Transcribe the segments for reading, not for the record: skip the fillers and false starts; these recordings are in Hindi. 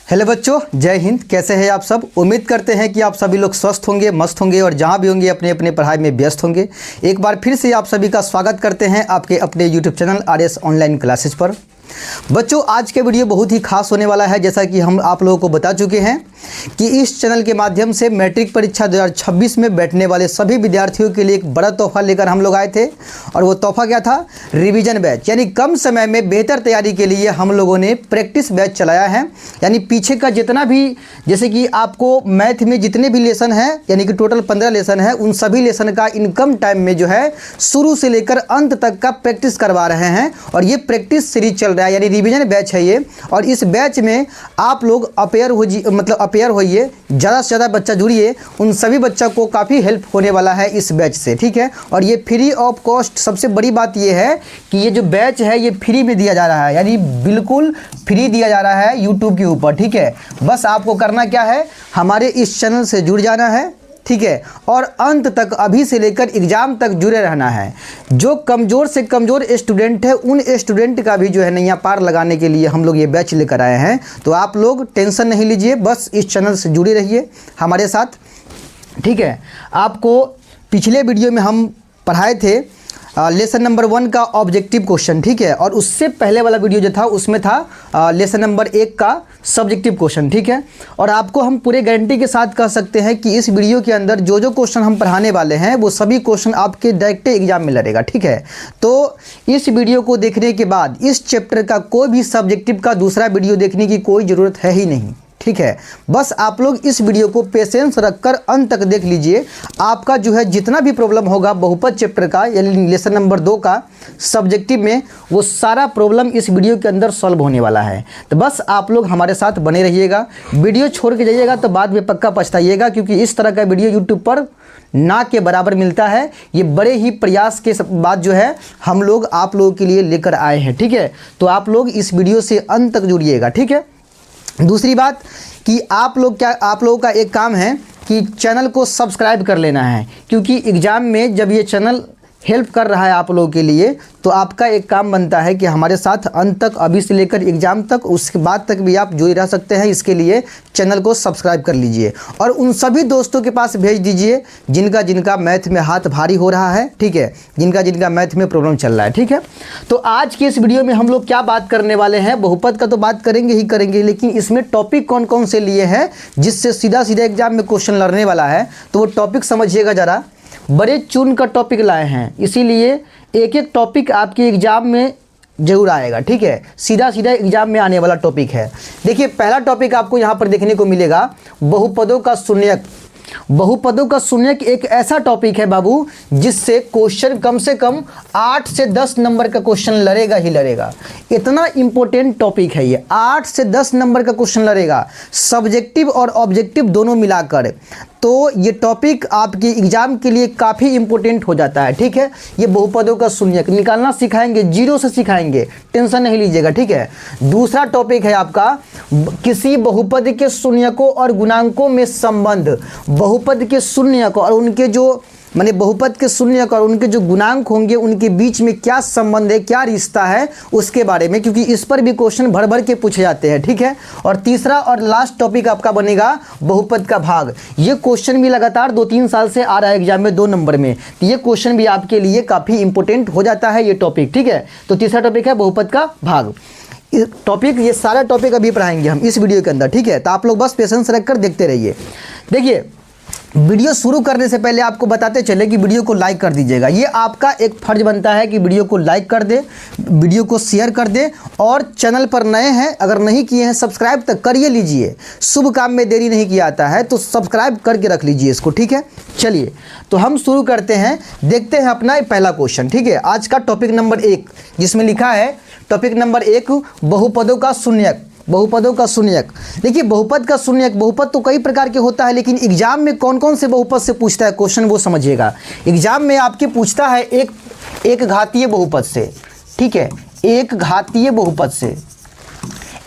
हेलो बच्चों, जय हिंद। कैसे हैं आप सब? उम्मीद करते हैं कि आप सभी लोग स्वस्थ होंगे, मस्त होंगे और जहां भी होंगे अपने अपने पढ़ाई में व्यस्त होंगे। एक बार फिर से आप सभी का स्वागत करते हैं आपके अपने YouTube channel RS online classes पर। बच्चों, आज के वीडियो बहुत ही खास होने वाला है। जैसा कि हम आप लोगों को बता चुके हैं कि इस चैनल के माध्यम से मैट्रिक परीक्षा 2026 में बैठने वाले सभी विद्यार्थियों के लिए एक बड़ा तोहफा लेकर हम लोग आए थे। और वो तोहफा क्या था? Revision batch. यानी कम समय में बेहतर तैयारी के लिए हम लोगों ने प्रैक्टिस बैच चलाया है। यानी पीछे का जितना भी, जैसे कि आपको मैथ में जितने भी लेसन हैं, यानी कि टोटल 15 लेसन है, उन सभी लेसन का इनकम टाइम में जो है शुरू से लेकर अंत तक का प्रैक्टिस करवा रहे हैं। और ये प्रैक्टिस सीरीज चल रहा है, यानी रिवीजन बैच है ये। और इस बैच में आप लोग अपेयर होइए, ज़्यादा से ज़्यादा बच्चा जुड़िए। उन सभी बच्चा को काफ़ी हेल्प होने वाला है इस बैच से, ठीक है। और ये फ्री ऑफ कॉस्ट। सबसे बड़ी बात ये है कि ये जो बैच है ये फ्री में दिया जा रहा है, यानी बिल्कुल फ्री दिया जा रहा है यूट्यूब के ऊपर, ठीक है। बस आपको करना क्या है, हमारे इस चैनल से जुड़ जाना है, ठीक है। और अंत तक, अभी से लेकर एग्जाम तक जुड़े रहना है। जो कमज़ोर से कमज़ोर स्टूडेंट है, उन स्टूडेंट का भी जो है नैया पार लगाने के लिए हम लोग ये बैच लेकर आए हैं। तो आप लोग टेंशन नहीं लीजिए, बस इस चैनल से जुड़े रहिए हमारे साथ, ठीक है। आपको पिछले वीडियो में हम पढ़ाए थे लेसन नंबर 1 का ऑब्जेक्टिव क्वेश्चन, ठीक है। और उससे पहले वाला वीडियो जो था उसमें था लेसन नंबर 1 का सब्जेक्टिव क्वेश्चन, ठीक है। और आपको हम पूरे गारंटी के साथ कह सकते हैं कि इस वीडियो के अंदर जो जो क्वेश्चन हम पढ़ाने वाले हैं वो सभी क्वेश्चन आपके डायरेक्ट एग्जाम में लड़ेगा, ठीक है। तो इस वीडियो को देखने के बाद इस चैप्टर का कोई भी सब्जेक्टिव का दूसरा वीडियो देखने की कोई ज़रूरत है ही नहीं, ठीक है। बस आप लोग इस वीडियो को पेशेंस रखकर अंत तक देख लीजिए। आपका जो है जितना भी प्रॉब्लम होगा बहुपद चैप्टर का, यानी लेसन नंबर 2 का सब्जेक्टिव में, वो सारा प्रॉब्लम इस वीडियो के अंदर सॉल्व होने वाला है। तो बस आप लोग हमारे साथ बने रहिएगा। वीडियो छोड़ के जाइएगा तो बाद में पक्का पछताइएगा, क्योंकि इस तरह का वीडियो यूट्यूब पर ना के बराबर मिलता है। ये बड़े ही प्रयास के बाद जो है हम लोग आप लोगों के लिए लेकर आए हैं, ठीक है। तो आप लोग इस वीडियो से अंत तक जुड़िएगा, ठीक है। दूसरी बात कि आप लोगों का एक काम है कि चैनल को सब्सक्राइब कर लेना है, क्योंकि एग्ज़ाम में जब ये चैनल हेल्प कर रहा है आप लोगों के लिए, तो आपका एक काम बनता है कि हमारे साथ अंत तक, अभी से लेकर एग्ज़ाम तक, उसके बाद तक भी आप जुड़े रह सकते हैं। इसके लिए चैनल को सब्सक्राइब कर लीजिए और उन सभी दोस्तों के पास भेज दीजिए जिनका जिनका मैथ में हाथ भारी हो रहा है, ठीक है, जिनका जिनका मैथ में प्रॉब्लम चल रहा है, ठीक है। तो आज की इस वीडियो में हम लोग क्या बात करने वाले हैं? बहुपद का तो बात करेंगे ही करेंगे, लेकिन इसमें टॉपिक कौन कौन से लिए हैं जिससे सीधा सीधा एग्जाम में क्वेश्चन लड़ने वाला है, तो वो टॉपिक समझिएगा ज़रा। बड़े चुन का टॉपिक लाए हैं, इसीलिए एक एक टॉपिक आपके एग्जाम में जरूर आएगा, ठीक है। सीधा सीधा एग्जाम में आने वाला टॉपिक है। देखिए, पहला टॉपिक आपको यहाँ पर देखने को मिलेगा बहुपदों का शून्यक। बहुपदों का शून्यक एक ऐसा टॉपिक है बाबू, जिससे क्वेश्चन कम से कम 8 से 10 नंबर का क्वेश्चन लड़ेगा ही लड़ेगा। इतना इंपॉर्टेंट टॉपिक है ये। 8 से 10 नंबर का क्वेश्चन लड़ेगा, सब्जेक्टिव और ऑब्जेक्टिव दोनों मिलाकर। तो ये टॉपिक आपके एग्जाम के लिए काफ़ी इंपॉर्टेंट हो जाता है, ठीक है। ये बहुपदों का शून्यक निकालना सिखाएंगे, जीरो से सिखाएंगे, टेंशन नहीं लीजिएगा, ठीक है। दूसरा टॉपिक है आपका किसी बहुपद के शून्यकों और गुणांकों में संबंध। बहुपद के शून्यक और उनके जो माने बहुपद के शून्यक और उनके जो गुणांक होंगे उनके बीच में क्या संबंध है, क्या रिश्ता है, उसके बारे में, क्योंकि इस पर भी क्वेश्चन भर भर के पूछे जाते हैं, ठीक है। और तीसरा और लास्ट टॉपिक आपका बनेगा बहुपद का भाग। ये क्वेश्चन भी लगातार 2-3 साल से आ रहा है एग्जाम में 2 नंबर में, तो ये क्वेश्चन भी आपके लिए काफ़ी इंपॉर्टेंट हो जाता है ये टॉपिक, ठीक है। तो तीसरा टॉपिक है बहुपद का भाग। टॉपिक, ये सारा टॉपिक अभी पढ़ाएंगे हम इस वीडियो के अंदर, ठीक है। तो आप लोग बस पेशेंस रखकर देखते रहिए। देखिए, वीडियो शुरू करने से पहले आपको बताते चले कि वीडियो को लाइक कर दीजिएगा। ये आपका एक फर्ज बनता है कि वीडियो को लाइक कर दे, वीडियो को शेयर कर दे, और चैनल पर नए हैं अगर नहीं किए हैं सब्सक्राइब तक करिए लीजिए। शुभ काम में देरी नहीं किया जाता है, तो सब्सक्राइब करके रख लीजिए इसको, ठीक है। चलिए, तो हम शुरू करते हैं, देखते हैं अपना पहला क्वेश्चन, ठीक है। आज का टॉपिक नंबर 1, जिसमें लिखा है टॉपिक नंबर 1 बहुपदों का शून्यक। बहुपदों का शून्यक। देखिए, बहुपद का शून्यक, बहुपद तो कई प्रकार के होता है, लेकिन एग्जाम में कौन कौन से बहुपद से पूछता है क्वेश्चन, वो समझिएगा। एग्जाम में आपके पूछता है एक घातीय बहुपद से, ठीक है। एक घातीय बहुपद से,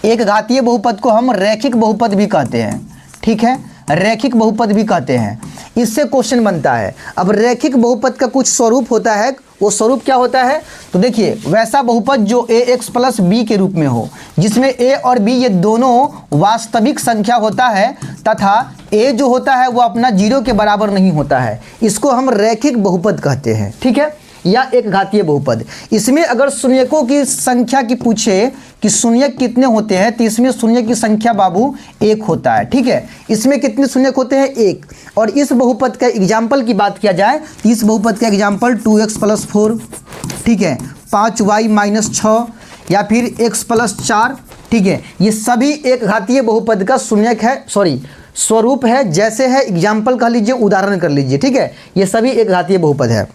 एक घातीय बहुपद को हम रैखिक बहुपद भी कहते हैं, ठीक है। रैखिक बहुपद भी कहते हैं। इससे क्वेश्चन बनता है। अब रैखिक बहुपद का कुछ स्वरूप होता है, वो स्वरूप क्या होता है? तो देखिए, वैसा बहुपद जो ax प्लस बी के रूप में हो, जिसमें a और b ये दोनों वास्तविक संख्या होता है तथा a जो होता है वो अपना 0 के बराबर नहीं होता है, इसको हम रैखिक बहुपद कहते हैं। ठीक है, या एक घातीय बहुपद। इसमें अगर शून्यकों की संख्या की पूछे कि शून्यक कितने होते हैं, तो इसमें शून्य की संख्या बाबू 1 होता है। ठीक है, इसमें कितने शून्यक होते हैं? 1। और इस बहुपद का एग्जाम्पल की बात किया जाए तो इस बहुपद का एग्जाम्पल 2x प्लस 4, ठीक है, 5y माइनस 6 या फिर x प्लस 4। ठीक है, ये सभी एक घातीय बहुपद का शून्यक है, स्वरूप है। जैसे है एग्जाम्पल कह लीजिए, उदाहरण कर लीजिए। ठीक है, ये सभी एक घातीय बहुपद है।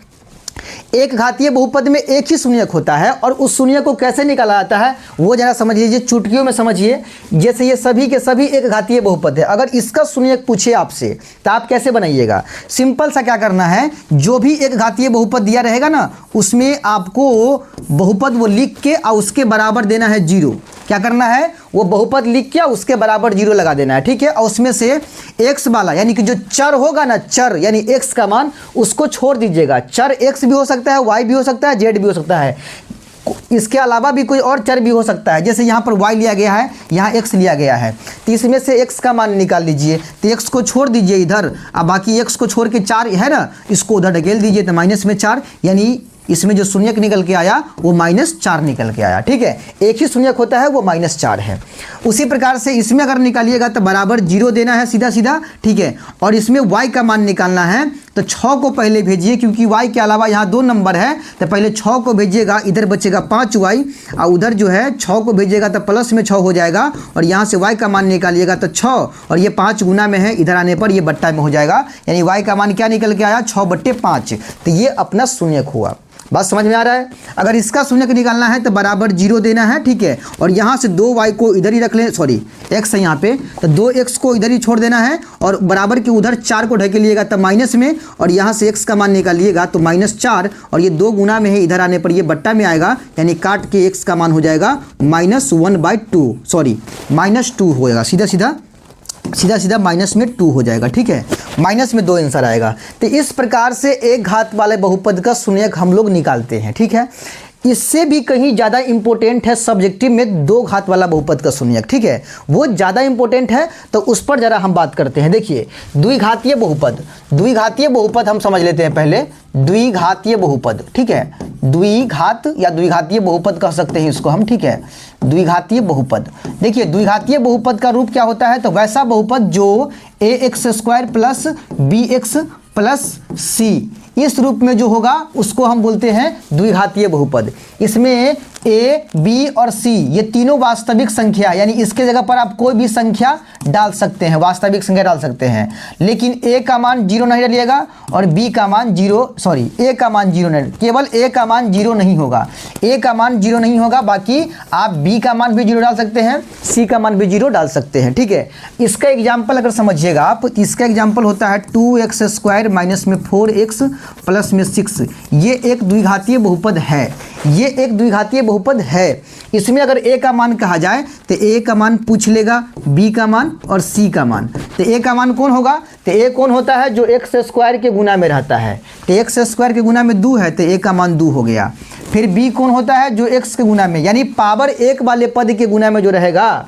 एक घातीय बहुपद में एक ही शून्यक होता है और उस शून्यक को कैसे निकाला जाता है वो जरा समझ लीजिए, चुटकियों में समझिए। जैसे ये सभी के सभी एक घातीय बहुपद है, अगर इसका शून्यक पूछे आपसे तो आप कैसे बनाइएगा? सिंपल सा क्या करना है, जो भी एक घातीय बहुपद दिया रहेगा ना, उसमें आपको बहुपद वो लिख के और उसके बराबर देना है 0। क्या करना है? वो बहुपद लिख के उसके बराबर 0 लगा देना है। ठीक है, और उसमें से x वाला यानी कि जो चर होगा ना, चर यानी x का मान, उसको छोड़ दीजिएगा। चर x भी हो सकता है, y भी हो सकता है, z भी हो सकता है, इसके अलावा भी कोई और चर भी हो सकता है। जैसे यहाँ पर y लिया गया है, यहाँ x लिया गया है, तो इसमें से x का मान निकाल लीजिए। तो x को छोड़ दीजिए इधर, अब बाकी x को छोड़ के 4 है ना, इसको उधर ढकेल दीजिए तो माइनस में 4, यानी इसमें जो शून्यक निकल के आया वो -4 निकल के आया। ठीक है, एक ही शून्यक होता है, वो -4 है। उसी प्रकार से इसमें अगर निकालिएगा तो बराबर 0 देना है सीधा सीधा। ठीक है, और इसमें y का मान निकालना है तो 6 को पहले भेजिए, क्योंकि y के अलावा यहाँ 2 नंबर है, तो पहले 6 को भेजिएगा, इधर बचेगा 5y और उधर जो है 6 को भेजिएगा तो प्लस में 6 हो जाएगा, और यहाँ से y का मान निकालिएगा तो 6, और ये 5 गुना में है, इधर आने पर ये बट्टा में हो जाएगा, यानी y का मान क्या निकल के आया? 6/5। तो ये अपना शून्यक हुआ। बात समझ में आ रहा है? अगर इसका शून्यक निकालना है तो बराबर 0 देना है। ठीक है, और यहाँ से 2y को इधर ही रख लें, x है यहाँ पे, तो 2x को इधर ही छोड़ देना है और बराबर के उधर 4 को ढकेलिएगा तब माइनस में, और यहाँ से x का मान निकालिएगा तो -4, और ये 2 गुना में है, इधर आने पर ये बट्टा में आएगा, यानी काट के x का मान हो जाएगा -1/2, -2 होएगा, सीधा सीधा माइनस में 2 हो जाएगा। ठीक है, माइनस में 2 आंसर आएगा। तो इस प्रकार से एक घात वाले बहुपद का शून्यक हम लोग निकालते हैं। ठीक है, इससे भी कहीं ज़्यादा इंपॉर्टेंट है सब्जेक्टिव में 2 घात वाला बहुपद का शून्यक। ठीक है, वो ज़्यादा इंपॉर्टेंट है, तो उस पर ज़रा हम बात करते हैं। देखिए, द्विघातीय बहुपद हम समझ लेते हैं पहले। द्विघातीय बहुपद, ठीक है, द्विघात या द्विघातीय बहुपद कह सकते हैं इसको हम। ठीक है, द्विघातीय बहुपद। देखिए, द्विघातीय बहुपद का रूप क्या होता है? तो वैसा बहुपद जो ax² plus bx plus c, इस रूप में जो होगा उसको हम बोलते हैं द्विघातीय बहुपद। इसमें a, b और c ये तीनों वास्तविक संख्या, यानी इसके जगह पर आप कोई भी संख्या डाल सकते हैं, वास्तविक संख्या डाल सकते हैं, लेकिन a का मान 0 नहीं डालिएगा और b का मान a का मान 0 नहीं, केवल a का मान 0 नहीं होगा, a का मान 0 नहीं होगा, बाकी आप b का मान भी 0 डाल सकते हैं, c का मान भी 0 डाल सकते हैं। ठीक है, इसका एग्जाम्पल अगर समझिएगा आप, इसका एग्जाम्पल होता है 2x² माइनस में 4x प्लस में 6। ये एक द्विघातीय बहुपद है, ये एक द्विघातीय बहुपद है। इसमें अगर a का मान कहा जाए तो a का मान पूछ लेगा, b का मान और c का मान। तो a का मान कौन होगा? तो a कौन होता है? जो x² के गुना में रहता है। तो x² के गुना में 2 है, तो a का मान 2 हो गया। फिर b कौन होता है? जो x के गुना में, यानी पावर 1 वाले पद के गुना में जो रहेगा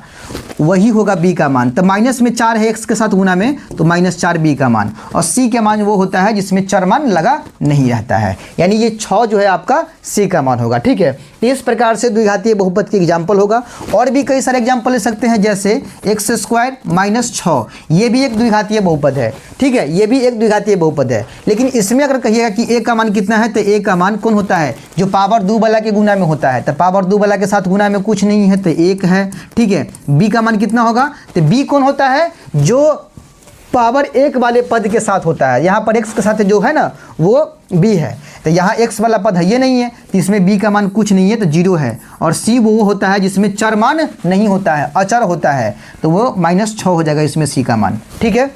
वही होगा b का मान। तो माइनस में 4 है x के साथ गुना में, तो -4 b का मान, और c का मान वो होता है जिसमें चर मान लगा नहीं रहता है, यानी ये 6 जो है आपका c का मान होगा। ठीक है, तो इस प्रकार से द्विघातीय बहुपद के एग्जाम्पल होगा। और भी कई सारे एग्जाम्पल ले सकते हैं, जैसे x² माइनस 6, ये भी एक द्विघातीय बहुपद है। ठीक है, ये भी एक द्विघातीय बहुपद है, लेकिन इसमें अगर कहिएगा कि a का मान कितना है, तो a का मान कौन होता है? जो पावर 2 वाला के गुना में होता है। तो पावर 2 वाला के साथ गुना में कुछ नहीं है, तो 1 है। ठीक है, b का मान कितना होगा? तो b कौन होता है? जो पावर 1 वाले पद के साथ होता है। यहाँ पर x के साथ जो है ना वो b है, तो यहाँ x वाला पद है ये नहीं है, तो इसमें b का मान कुछ नहीं है, तो 0 है। और c वो होता है जिसमें चर मान नहीं होता है, अचर होता है, तो वो -6 हो जाएगा इसमें c का मान। ठीक है,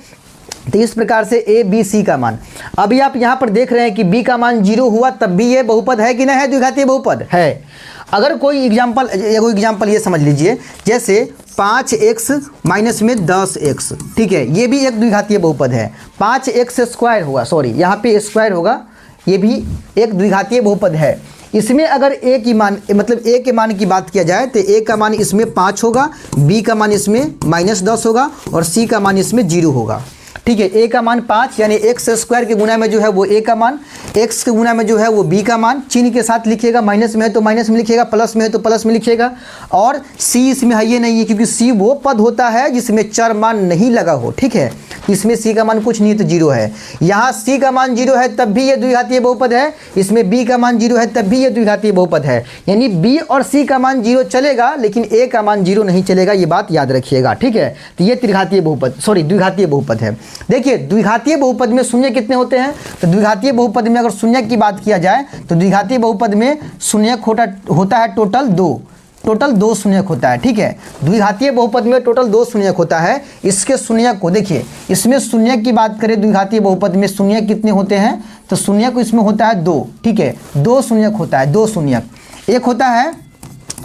तो इस प्रकार से a, b, c का मान। अभी आप यहाँ पर देख रहे हैं कि b का मान 0 हुआ, तब भी ये बहुपद है कि नहीं है? द्विघातीय बहुपद है। अगर कोई एग्जाम्पल ये समझ लीजिए, जैसे 5x माइनस में 10x, ठीक है, ये भी एक द्विघातीय बहुपद है। 5x स्क्वायर होगा, सॉरी यहाँ पे स्क्वायर होगा, ये भी एक द्विघातीय बहुपद है। इसमें अगर a की मान मतलब a के मान की बात किया जाए तो a का मान इसमें 5 होगा, b का मान इसमें -10 होगा और c का मान इसमें 0 होगा, ठीक है। a का मान 5 यानी x स्क्वायर के गुना में जो है वो a का मान, x के गुना में जो है वो b का मान, चिन्ह के साथ लिखिएगा, माइनस में है तो माइनस में लिखिएगा, प्लस में है तो प्लस में लिखिएगा। और c इसमें है ये नहीं है, क्योंकि c वो पद होता है जिसमें चर मान नहीं लगा हो, ठीक है। इसमें c का मान कुछ नहीं है तो 0 है। यहाँ c का मान 0 है तब भी ये द्विघातीय बहुपद है, इसमें b का मान 0 है तब भी ये द्विघातीय बहुपद है। यानी b और c का मान 0 चलेगा लेकिन a का मान 0 नहीं चलेगा, ये बात याद रखिएगा, ठीक है। तो ये द्विघातीय बहुपद है। देखिए द्विघातीय बहुपद में शून्य कितने होते हैं, तो द्विघातीय बहुपद में अगर शून्य की बात किया जाए तो द्विघातीय बहुपद में शून्य होता है टोटल 2 शून्यक होता है, ठीक है। द्विघातीय बहुपद में टोटल 2 शून्यक होता है। इसके शून्यक को देखिए, इसमें शून्यक की बात करें द्विघातीय बहुपद में शून्यक कितने होते हैं, तो शून्यक इसमें होता है 2, ठीक है। 2 शून्यक होता है, 2 शून्यक। एक होता है,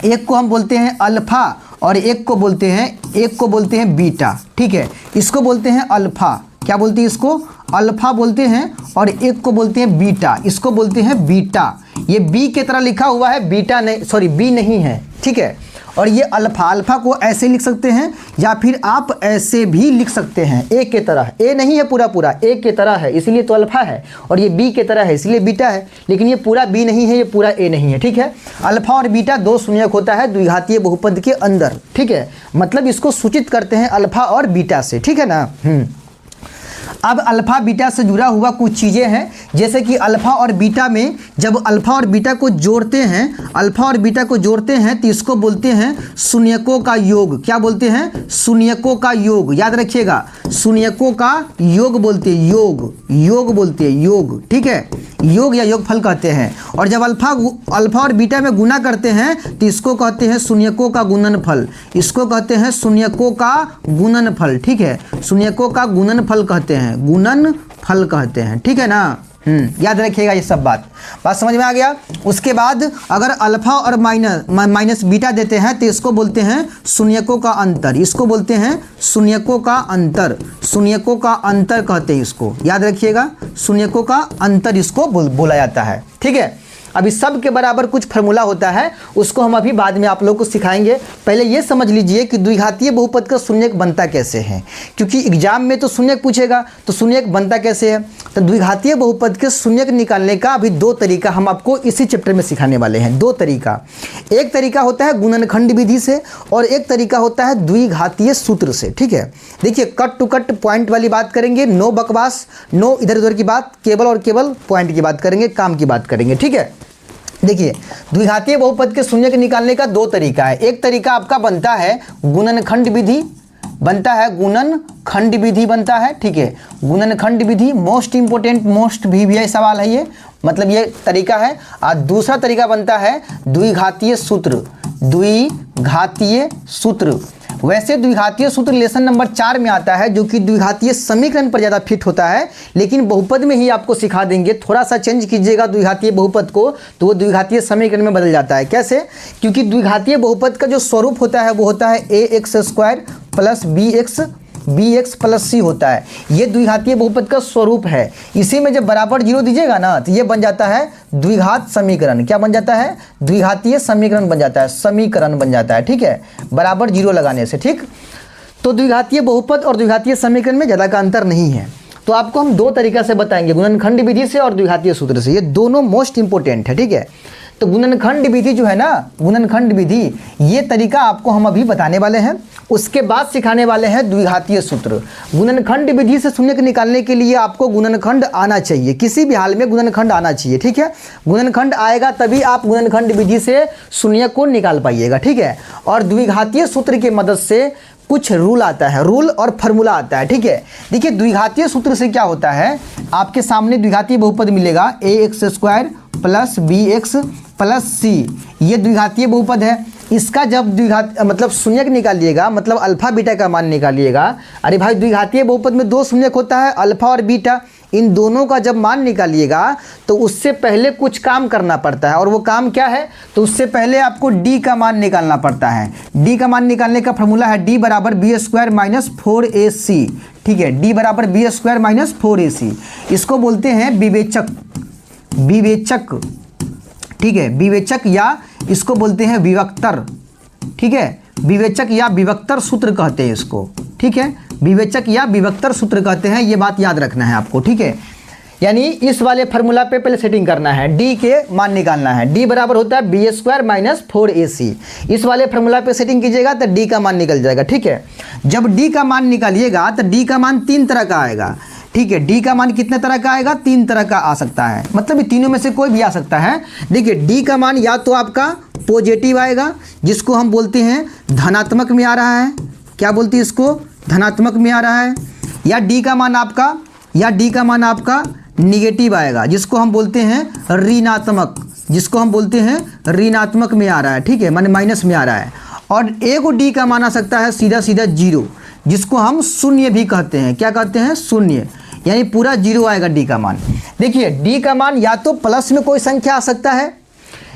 एक को हम बोलते हैं अल्फा और एक को बोलते हैं बीटा, ठीक है। इसको बोलते हैं अल्फा, क्या बोलते हैं इसको, अल्फा बोलते हैं, और एक को बोलते हैं बीटा, इसको बोलते हैं बीटा। ये बी की तरह लिखा हुआ है, बीटा नहीं, सॉरी बी नहीं है, ठीक है। और ये अल्फा को ऐसे लिख सकते हैं या फिर आप ऐसे भी लिख सकते हैं, ए के तरह, ए नहीं है पूरा ए के तरह है इसलिए तो अल्फा है, और ये बी के तरह है इसलिए बीटा है, लेकिन ये पूरा बी नहीं है, ये पूरा ए नहीं है, ठीक है। अल्फा और बीटा 2 शून्यक होता है द्विघातीय बहुपद के अंदर, ठीक है। मतलब इसको सूचित करते हैं अल्फा और बीटा से, ठीक है ना। अब अल्फा बीटा से जुड़ा हुआ कुछ चीज़ें हैं, जैसे कि अल्फा और बीटा में जब अल्फा और बीटा को जोड़ते हैं तो इसको बोलते हैं शून्यकों का योग। क्या बोलते हैं, शून्यकों का योग, याद रखिएगा, शून्यकों का योग बोलते हैं, योग बोलते हैं, योग, ठीक है, योग या योगफल कहते हैं। और जब अल्फा और बीटा में गुना करते हैं तो इसको कहते हैं शून्यकों का गुणनफल, इसको कहते हैं शून्यकों का गुणनफल, ठीक है। शून्यकों का गुणनफल कहते हैं, गुणनफल कहते हैं, ठीक है ना। याद रखिएगा ये सब बात समझ में आ गया। उसके बाद अगर अल्फा और माइनस बीटा देते हैं तो इसको बोलते हैं शून्यकों का अंतर, इसको बोलते हैं शून्यकों का अंतर, शून्यकों का अंतर कहते हैं इसको, याद रखिएगा, शून्यकों का अंतर इसको बोला जाता है, ठीक है। अभी सब के बराबर कुछ फार्मूला होता है, उसको हम अभी बाद में आप लोगों को सिखाएंगे। पहले ये समझ लीजिए कि द्विघातीय बहुपद का शून्यक बनता कैसे है, क्योंकि एग्जाम में तो शून्यक पूछेगा, तो शून्यक बनता कैसे है। तो द्विघातीय बहुपद के शून्यक निकालने का अभी 2 तरीका हम आपको इसी चैप्टर में सिखाने वाले हैं। 2 तरीका, एक तरीका होता है गुणनखंड विधि से और एक तरीका होता है द्विघातीय सूत्र से, ठीक है। देखिए कट टू कट पॉइंट वाली बात करेंगे, नो बकवास, नो इधर उधर की बात, केवल और केवल पॉइंट की बात करेंगे, काम की बात करेंगे, ठीक है। देखिए द्विघातीय बहुपद के शून्यक निकालने का 2 तरीका है। एक तरीका आपका बनता है गुणनखंड विधि, गुणनखंड विधि बनता है, ठीक है। गुणनखंड विधि मोस्ट इंपोर्टेंट, मोस्ट भी सवाल है ये, मतलब ये तरीका है। और दूसरा तरीका बनता है द्विघातीय सूत्र, द्विघातीय सूत्र। वैसे द्विघातीय सूत्र लेसन नंबर 4 में आता है, जो कि द्विघातीय समीकरण पर ज़्यादा फिट होता है, लेकिन बहुपद में ही आपको सिखा देंगे। थोड़ा सा चेंज कीजिएगा द्विघातीय बहुपद को तो वो द्विघातीय समीकरण में बदल जाता है। कैसे, क्योंकि द्विघातीय बहुपद का जो स्वरूप होता है वो होता है ax² plus bx plus c होता है। ये द्विघातीय बहुपद का स्वरूप है। इसी में जब बराबर 0 दीजिएगा ना तो ये बन जाता है द्विघात समीकरण। क्या बन जाता है, द्विघातीय समीकरण बन जाता है, समीकरण बन जाता है, ठीक है, बराबर 0 लगाने से, ठीक। तो द्विघातीय बहुपद और द्विघातीय समीकरण में ज़्यादा का अंतर नहीं है। तो आपको हम 2 तरीका से बताएंगे, गुणनखंड विधि से और द्विघातीय सूत्र से। ये दोनों मोस्ट इंपोर्टेंट है, ठीक है। तो गुणनखंड विधि जो है ना, गुणनखंड विधि, ये तरीका आपको हम अभी बताने वाले हैं। उसके बाद सिखाने वाले हैं द्विघातीय सूत्र। गुणनखंड विधि से शून्यक निकालने के लिए आपको गुणनखंड आना चाहिए, किसी भी हाल में गुणनखंड आना चाहिए, ठीक है। गुणनखंड आएगा तभी आप गुणनखंड विधि से शून्यक को निकाल पाइएगा, ठीक है। और द्विघातीय सूत्र की मदद से कुछ रूल आता है, रूल और फार्मूला आता है, ठीक है। देखिए द्विघातीय सूत्र से क्या होता है, आपके सामने द्विघातीय बहुपद मिलेगा ax² plus bx plus c, ये द्विघातीय बहुपद है। इसका जब मतलब शून्यक निकालिएगा, मतलब अल्फा बीटा का मान निकालिएगा। अरे भाई द्विघातीय बहुपद में 2 शून्यक होता है, अल्फा और बीटा। इन दोनों का जब मान निकालिएगा तो उससे पहले कुछ काम करना पड़ता है, और वो काम क्या है, तो उससे पहले आपको d का मान निकालना पड़ता है। d का मान निकालने का फॉर्मूला है d बराबर बी स्क्वायर माइनस 4ac। ठीक है, d बराबर बी स्क्वायर माइनस 4ac। इसको बोलते हैं विवेचक, विवेचक। ठीक है, विवेचक या इसको बोलते हैं विवक्तर। ठीक है, विवेचक या विवक्तर सूत्र कहते हैं इसको। ठीक है, विवेचक या विवक्तर सूत्र कहते हैं, ये बात याद रखना है आपको। ठीक है, यानी इस वाले फार्मूला पे पहले सेटिंग करना है, d के मान निकालना है। d बराबर होता है बी स्क्वायर माइनस 4ac। इस वाले फार्मूला पे सेटिंग कीजिएगा तो d का मान निकल जाएगा। ठीक है, जब d का मान निकालिएगा तो d का मान 3 तरह का आएगा। ठीक है, d का मान कितने तरह का आएगा, 3 तरह का आ सकता है, मतलब ये तीनों में से कोई भी आ सकता है। देखिए, d का मान या तो आपका पॉजिटिव आएगा, जिसको हम बोलते हैं धनात्मक में आ रहा है। क्या बोलते हैं इसको, धनात्मक में आ रहा है। या d का मान आपका निगेटिव आएगा, जिसको हम बोलते हैं ऋणात्मक, जिसको हम बोलते हैं ऋणात्मक में आ रहा है। ठीक है, माने माइनस में आ रहा है। और एक d का मान आ सकता है सीधा सीधा 0, जिसको हम शून्य भी कहते हैं। क्या कहते हैं, शून्य, यानी पूरा 0 आएगा d का मान। देखिए, d का मान या तो प्लस में कोई संख्या आ सकता है,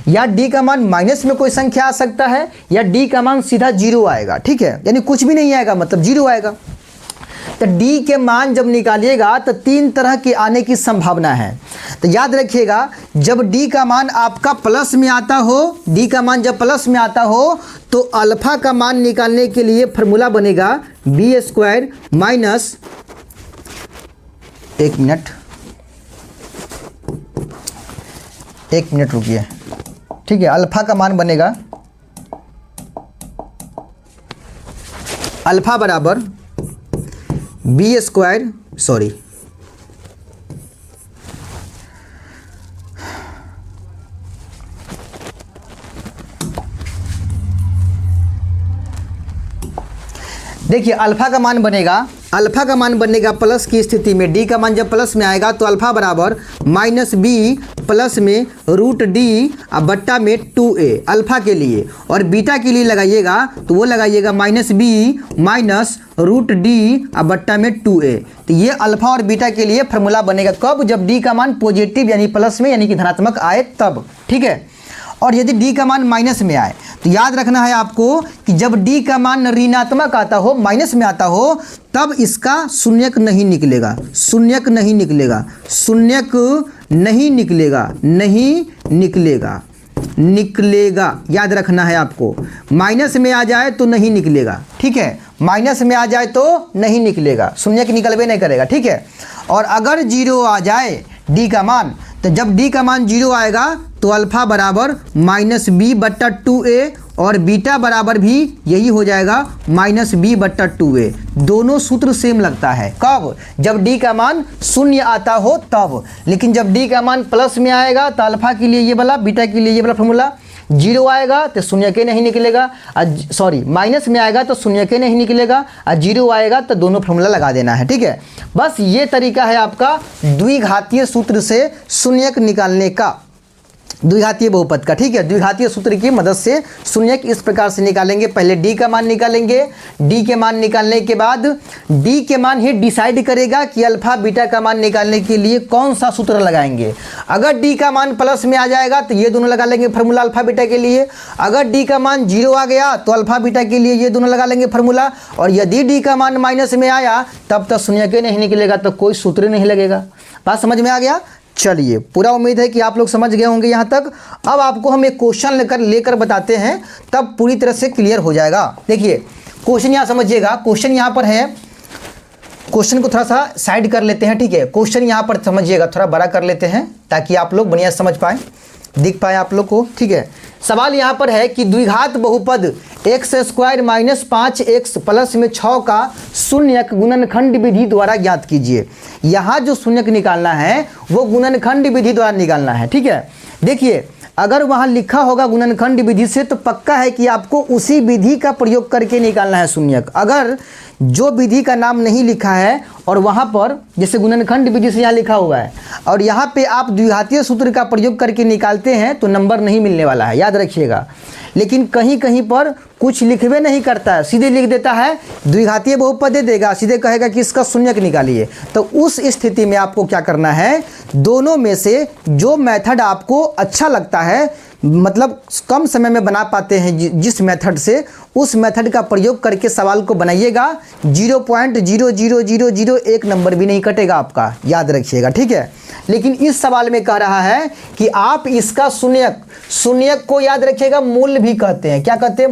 या d का मान माइनस में कोई संख्या आ सकता है, या d का मान सीधा 0 आएगा। ठीक है, यानी कुछ भी नहीं आएगा, मतलब 0 आएगा। तो d के मान जब निकालिएगा तो 3 तरह के आने की संभावना है। तो याद रखिएगा, जब d का मान आपका प्लस में आता हो, d का मान जब प्लस में आता हो तो अल्फा का मान निकालने के लिए फार्मूला बनेगा बी स्क्वायर माइनस, एक मिनट रुकिए। ठीक है, अल्फा का मान बनेगा अल्फा बराबर बी स्क्वायर, सॉरी देखिए, अल्फा का मान बनेगा प्लस की स्थिति में, d का मान जब प्लस में आएगा तो अल्फा बराबर माइनस बी प्लस में रूट डी बट्टा में 2a अल्फा के लिए, और बीटा के लिए लगाइएगा तो वो लगाइएगा minus B minus root D बट्टा में 2a। तो ये अल्फा और बीटा के लिए फार्मूला बनेगा कब, जब d का मान पॉजिटिव यानी प्लस में यानी कि धनात्मक आए तब। ठीक है, और यदि d का मान माइनस में आए तो याद रखना है आपको कि जब d का मान ऋणात्मक आता हो, माइनस में आता हो, तब इसका शून्यक नहीं निकलेगा, शून्यक नहीं निकलेगा, शून्यक नहीं निकलेगा, नहीं निकलेगा, निकलेगा। याद रखना है आपको, माइनस में आ जाए तो नहीं निकलेगा। ठीक है, माइनस में आ जाए तो नहीं निकलेगा, शून्यक निकलबे नहीं करेगा। ठीक है, और अगर 0 आ जाए d का मान, तो जब d का मान 0 आएगा तो अल्फा बराबर माइनस बी बट्टा 2a, और बीटा बराबर भी यही हो जाएगा माइनस बी बट्टा 2a। दोनों सूत्र सेम लगता है, कब, जब d का मान 0 आता हो तब। लेकिन जब d का मान प्लस में आएगा तो अल्फा के लिए ये वाला, बीटा के लिए ये वाला फॉर्मूला, 0 आएगा तो शून्य के नहीं निकलेगा, सॉरी माइनस में आएगा तो शून्य के नहीं निकलेगा, और 0 आएगा तो दोनों फॉर्मूला लगा देना है। ठीक है, बस ये तरीका है आपका द्विघातीय सूत्र से शून्यक निकालने का, द्विघातीय बहुपद का। ठीक है, द्विघातीय सूत्र की मदद से शून्यक इस प्रकार से निकालेंगे। पहले d का मान निकालेंगे, d के मान निकालने के बाद d के मान ही डिसाइड करेगा कि अल्फा बीटा का मान निकालने के लिए कौन सा सूत्र लगाएंगे। अगर d का मान प्लस में आ जाएगा तो ये दोनों लगा लेंगे फार्मूला अल्फा बीटा के लिए, अगर d का मान 0 आ गया तो अल्फा बीटा के लिए ये दोनों लगा लेंगे फार्मूला, और यदि d का मान माइनस में आया तब तक शून्य के नहीं निकलेगा, तो कोई सूत्र नहीं लगेगा। बात समझ में आ गया? चलिए, पूरा उम्मीद है कि आप लोग समझ गए होंगे यहाँ तक। अब आपको हम एक क्वेश्चन लेकर बताते हैं, तब पूरी तरह से क्लियर हो जाएगा। देखिए, क्वेश्चन यहाँ समझिएगा, क्वेश्चन यहाँ पर है, क्वेश्चन को थोड़ा सा साइड कर लेते हैं। ठीक है, क्वेश्चन यहाँ पर समझिएगा, थोड़ा बड़ा कर लेते हैं ताकि आप लोग बढ़िया समझ पाए, दिख पाए आप लोग को। ठीक है, सवाल यहाँ पर है कि द्विघात बहुपद x square minus 5x plus में 6 का शून्यक गुणनखंड विधि द्वारा ज्ञात कीजिए। यहाँ जो शून्यक निकालना है वो गुणनखंड विधि द्वारा निकालना है। ठीक है, देखिए, अगर वहाँ लिखा होगा गुणनखंड विधि से तो पक्का है कि आपको उसी विधि का प्रयोग करके निकालना है शून्यक। अगर जो विधि का नाम नहीं लिखा है और वहाँ पर जैसे गुणनखंड विधि से यहाँ लिखा हुआ है और यहाँ पे आप द्विघातीय सूत्र का प्रयोग करके निकालते हैं तो नंबर नहीं मिलने वाला है, याद रखिएगा। लेकिन कहीं कहीं पर कुछ लिखवे नहीं करता है, सीधे लिख देता है द्विघातीय बहुपद दे देगा, सीधे कहेगा कि इसका शून्यक निकालिए। तो उस स्थिति में आपको क्या करना है, दोनों में से जो मेथड आपको अच्छा लगता है, मतलब कम समय में बना पाते हैं जिस मेथड से, उस मेथड का प्रयोग करके सवाल को बनाइएगा। 0.00001 नंबर भी नहीं कटेगा आपका, याद रखिएगा, ठीक है। लेकिन इस सवाल में कह रहा है कि आप इसका शून्यक को याद रखिएगा, मूल भी कहते हैं। क्या कहते हैं?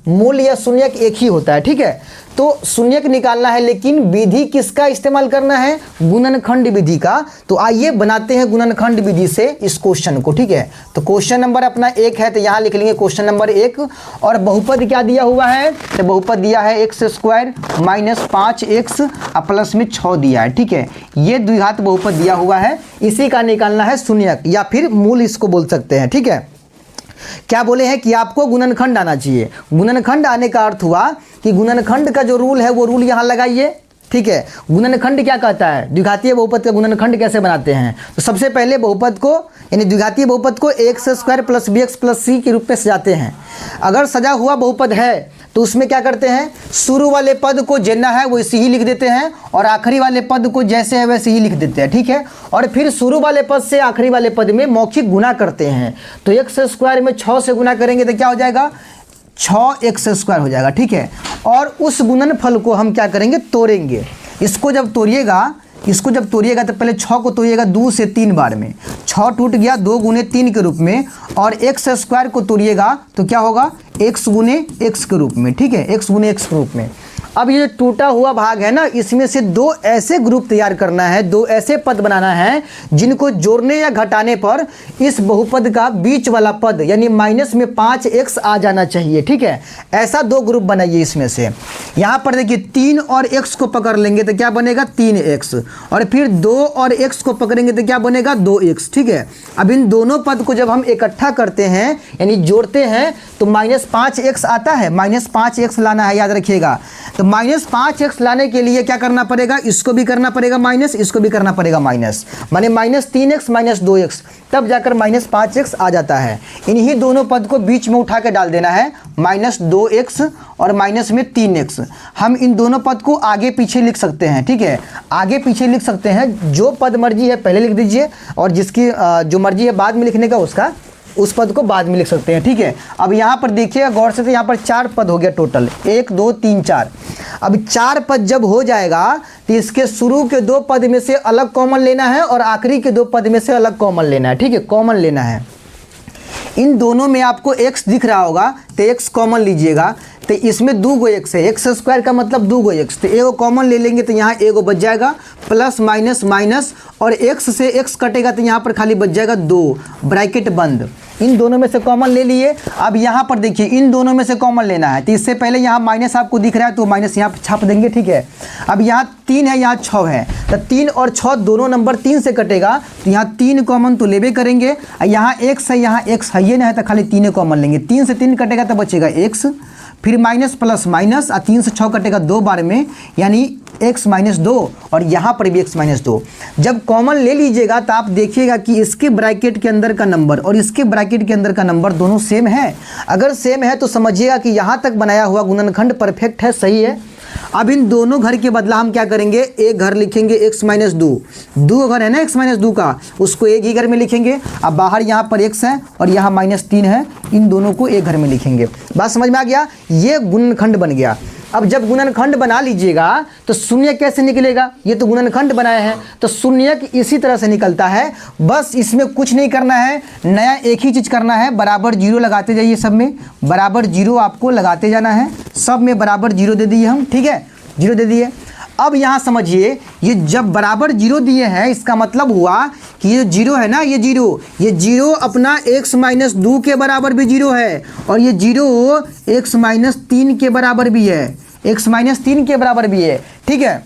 मूल या शून्यक एक ही होता है, ठीक है। तो शून्यक निकालना है, लेकिन विधि किसका इस्तेमाल करना है? गुणनखंड विधि का। तो आइए बनाते हैं गुणनखंड विधि से इस क्वेश्चन को, ठीक है। तो क्वेश्चन नंबर अपना 1 है, तो यहाँ लिख लेंगे क्वेश्चन नंबर 1। और बहुपद क्या दिया हुआ है? तो बहुपद दिया है x² माइनस 5x प्लस में 6 दिया है, ठीक है। ये द्विघात बहुपद दिया हुआ है, इसी का निकालना है शून्यक या फिर मूल इसको बोल सकते हैं, ठीक है। क्या बोले हैं कि आपको गुणनखंड आना चाहिए। गुणनखंड आने का अर्थ हुआ कि गुणनखंड का जो रूल है वो रूल यहाँ लगाइए, ठीक है। गुणनखंड क्या कहता है? द्विघातीय बहुपद का गुणनखंड कैसे बनाते हैं? तो सबसे पहले बहुपद को यानी द्विघातीय बहुपद को x² plus bx plus c के रूप में सजाते हैं। अगर सजा हुआ बहुपद है तो उसमें क्या करते हैं, शुरू वाले पद को जितना है वैसे ही लिख देते हैं और आखिरी वाले पद को जैसे है वैसे ही लिख देते हैं, ठीक है। और फिर शुरू वाले पद से आखिरी वाले पद में मौखिक गुना करते हैं। तो x² में 6 से गुना करेंगे तो क्या हो जाएगा? 6x² हो जाएगा, ठीक है। और उस गुणनफल को हम क्या करेंगे? तोड़ेंगे। इसको जब तोड़िएगा तो पहले 6 को तोड़िएगा 2 से 3 बार में, 6 टूट गया 2 गुने 3 के रूप में। और x² को तोड़िएगा तो क्या होगा? x गुने x के रूप में, ठीक है, x गुने x के रूप में। अब ये टूटा हुआ भाग है ना, इसमें से 2 ऐसे ग्रुप तैयार करना है, 2 ऐसे पद बनाना है जिनको जोड़ने या घटाने पर इस बहुपद का बीच वाला पद यानी माइनस में 5x आ जाना चाहिए, ठीक है। ऐसा 2 ग्रुप बनाइए इसमें से। यहाँ पर देखिए 3 और x को पकड़ लेंगे तो क्या बनेगा? 3x। और फिर 2 और x को पकड़ेंगे तो क्या बनेगा? 2x, ठीक है। अब इन दोनों पद को जब हम इकट्ठा करते हैं यानी जोड़ते हैं तो -5x आता है, -5x लाना है, याद रखिएगा। तो -5x लाने के लिए क्या करना पड़ेगा? इसको भी करना पड़ेगा माइनस, इसको भी करना पड़ेगा माइनस, माने -3x माइनस 2x, तब जाकर -5x आ जाता है। इन्हीं दोनों पद को बीच में उठा के डाल देना है, -2x और माइनस में 3x। हम इन दोनों पद को आगे पीछे लिख सकते हैं, ठीक है, आगे पीछे लिख सकते हैं। जो पद मर्जी है पहले लिख दीजिए और जिसकी जो मर्जी है बाद में लिखने का उस पद को बाद में लिख सकते हैं, ठीक है। अब यहाँ पर देखिएगा गौर से, तो यहाँ पर 4 पद हो गया टोटल, 1 2 3 4। अब 4 पद जब हो जाएगा तो इसके शुरू के 2 पद में से अलग कॉमन लेना है और आखिरी के 2 पद में से अलग कॉमन लेना है, ठीक है, कॉमन लेना है। इन दोनों में आपको x दिख रहा होगा तो x कॉमन लीजिएगा। तो इसमें 2 x है, x² का मतलब 2 x, तो एगो कॉमन ले लेंगे तो यहाँ एगो बच जाएगा, प्लस माइनस माइनस, और x से x कटेगा तो यहाँ पर खाली बच जाएगा 2, ब्रैकेट बंद। इन दोनों में से कॉमन ले लिए। अब यहाँ पर देखिए इन दोनों में से कॉमन लेना है, तो इससे पहले यहाँ माइनस आपको दिख रहा है तो माइनस यहाँ पर छाप देंगे, ठीक है। अब यहाँ 3 है, यहाँ 6 है, तो 3 और 6 दोनों नंबर 3 से कटेगा, तो यहाँ 3 कॉमन तो लेबे करेंगे। यहाँ x है, यहाँ x है ये ना है, तो खाली 3 कॉमन लेंगे। 3 से 3 कटेगा तो बचेगा x, फिर माइनस प्लस माइनस, और 3 से 6 कटेगा 2 बार में, यानी x माइनस 2, और यहाँ पर भी x माइनस 2। जब कॉमन ले लीजिएगा तो आप देखिएगा कि इसके ब्रैकेट के अंदर का नंबर और इसके ब्रैकेट के अंदर का नंबर दोनों सेम है। अगर सेम है तो समझिएगा कि यहाँ तक बनाया हुआ गुणनखंड परफेक्ट है, सही है। अब इन दोनों घर के बदला हम क्या करेंगे? एक घर लिखेंगे x माइनस 2 घर है ना x माइनस 2 का, उसको एक ही घर में लिखेंगे। अब बाहर यहाँ पर x है और यहाँ -3 है, इन दोनों को एक घर में लिखेंगे। बात समझ में आ गया? ये गुणनखंड बन गया। अब जब गुणनखंड बना लीजिएगा तो शून्य कैसे निकलेगा? ये तो गुणनखंड बनाया है तो शून्य इसी तरह से निकलता है। बस इसमें कुछ नहीं करना है, नया एक ही चीज़ करना है, बराबर 0 लगाते जाइए, सब में बराबर 0 आपको लगाते जाना है, सब में बराबर 0 दे दिए हम, ठीक है, 0 दे दिए। अब यहाँ समझिए, ये जब बराबर 0 दिए हैं इसका मतलब हुआ कि ये 0 है ना, ये 0 अपना x माइनस 2 के बराबर भी 0 है, और ये 0 x माइनस 3 के बराबर भी है, x माइनस 3 के बराबर भी है, ठीक है।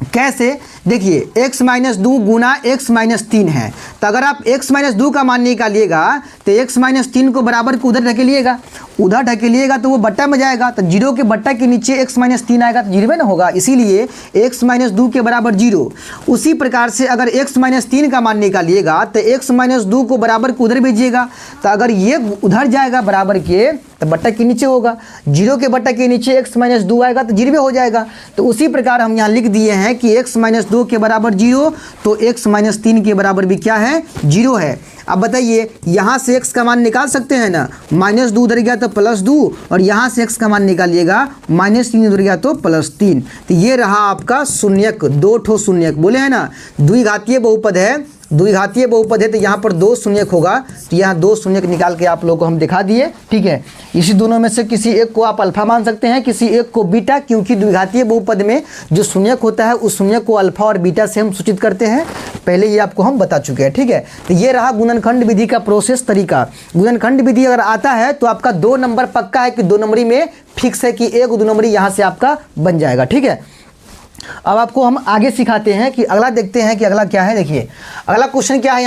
कैसे? देखिए x माइनस 2 गुना x माइनस 3 है, तो अगर आप x माइनस 2 का मान निकालिएगा तो x माइनस 3 को बराबर को उधर ढकेलिएगा, उधर ढकेलिएगा तो वो बट्टा में जाएगा, तो जीरो के बट्टा के नीचे x माइनस 3 आएगा तो जीरो में ना होगा, इसीलिए x माइनस 2 के बराबर जीरो। उसी प्रकार से अगर x माइनस 3 का मान निकालिएगा तो x माइनस 2 को बराबर को उधर भेजिएगा, तो अगर ये उधर जाएगा बराबर के तो बट्टा के नीचे होगा, जीरो के बट्टा के नीचे x माइनस 2 आएगा तो जीरो में हो जाएगा। तो उसी प्रकार हम यहाँ लिख दिए हैं कि x माइनस 2 के बराबर जीरो, तो x माइनस 3 के बराबर भी क्या है, जीरो है। अब बताइए यहाँ से x का मान निकाल सकते हैं ना, माइनस 2 उधर गया तो प्लस 2, और यहाँ से x का मान निकालिएगा माइनस 3 उधर गया तो प्लस 3, तो ये रहा आपका शून्यक, 2 ठो शून्यक बोले हैं ना, द्विघातीय बहुपद है, द्विघातीय बहुपद है तो यहाँ पर 2 शून्यक होगा, तो यहाँ 2 शून्यक निकाल के आप लोगों को हम दिखा दिए, ठीक है। इसी दोनों में से किसी एक को आप अल्फा मान सकते हैं, किसी एक को बीटा, क्योंकि द्विघातीय बहुपद में जो शून्यक होता है उस शून्यक को अल्फा और बीटा से हम सूचित करते हैं, पहले ये आपको हम बता चुके हैं, ठीक है। तो ये रहा गुणनखंड विधि का प्रोसेस तरीका। गुणनखंड विधि अगर आता है तो आपका 2 नंबर पक्का है कि 2 नंबरी में फिक्स है कि 1 2 नंबरी यहाँ से आपका बन जाएगा, ठीक है। अब आपको हम आगे सिखाते हैं कि अगला देखते हैं कि अगला क्या है। देखिए अगला क्वेश्चन क्या है,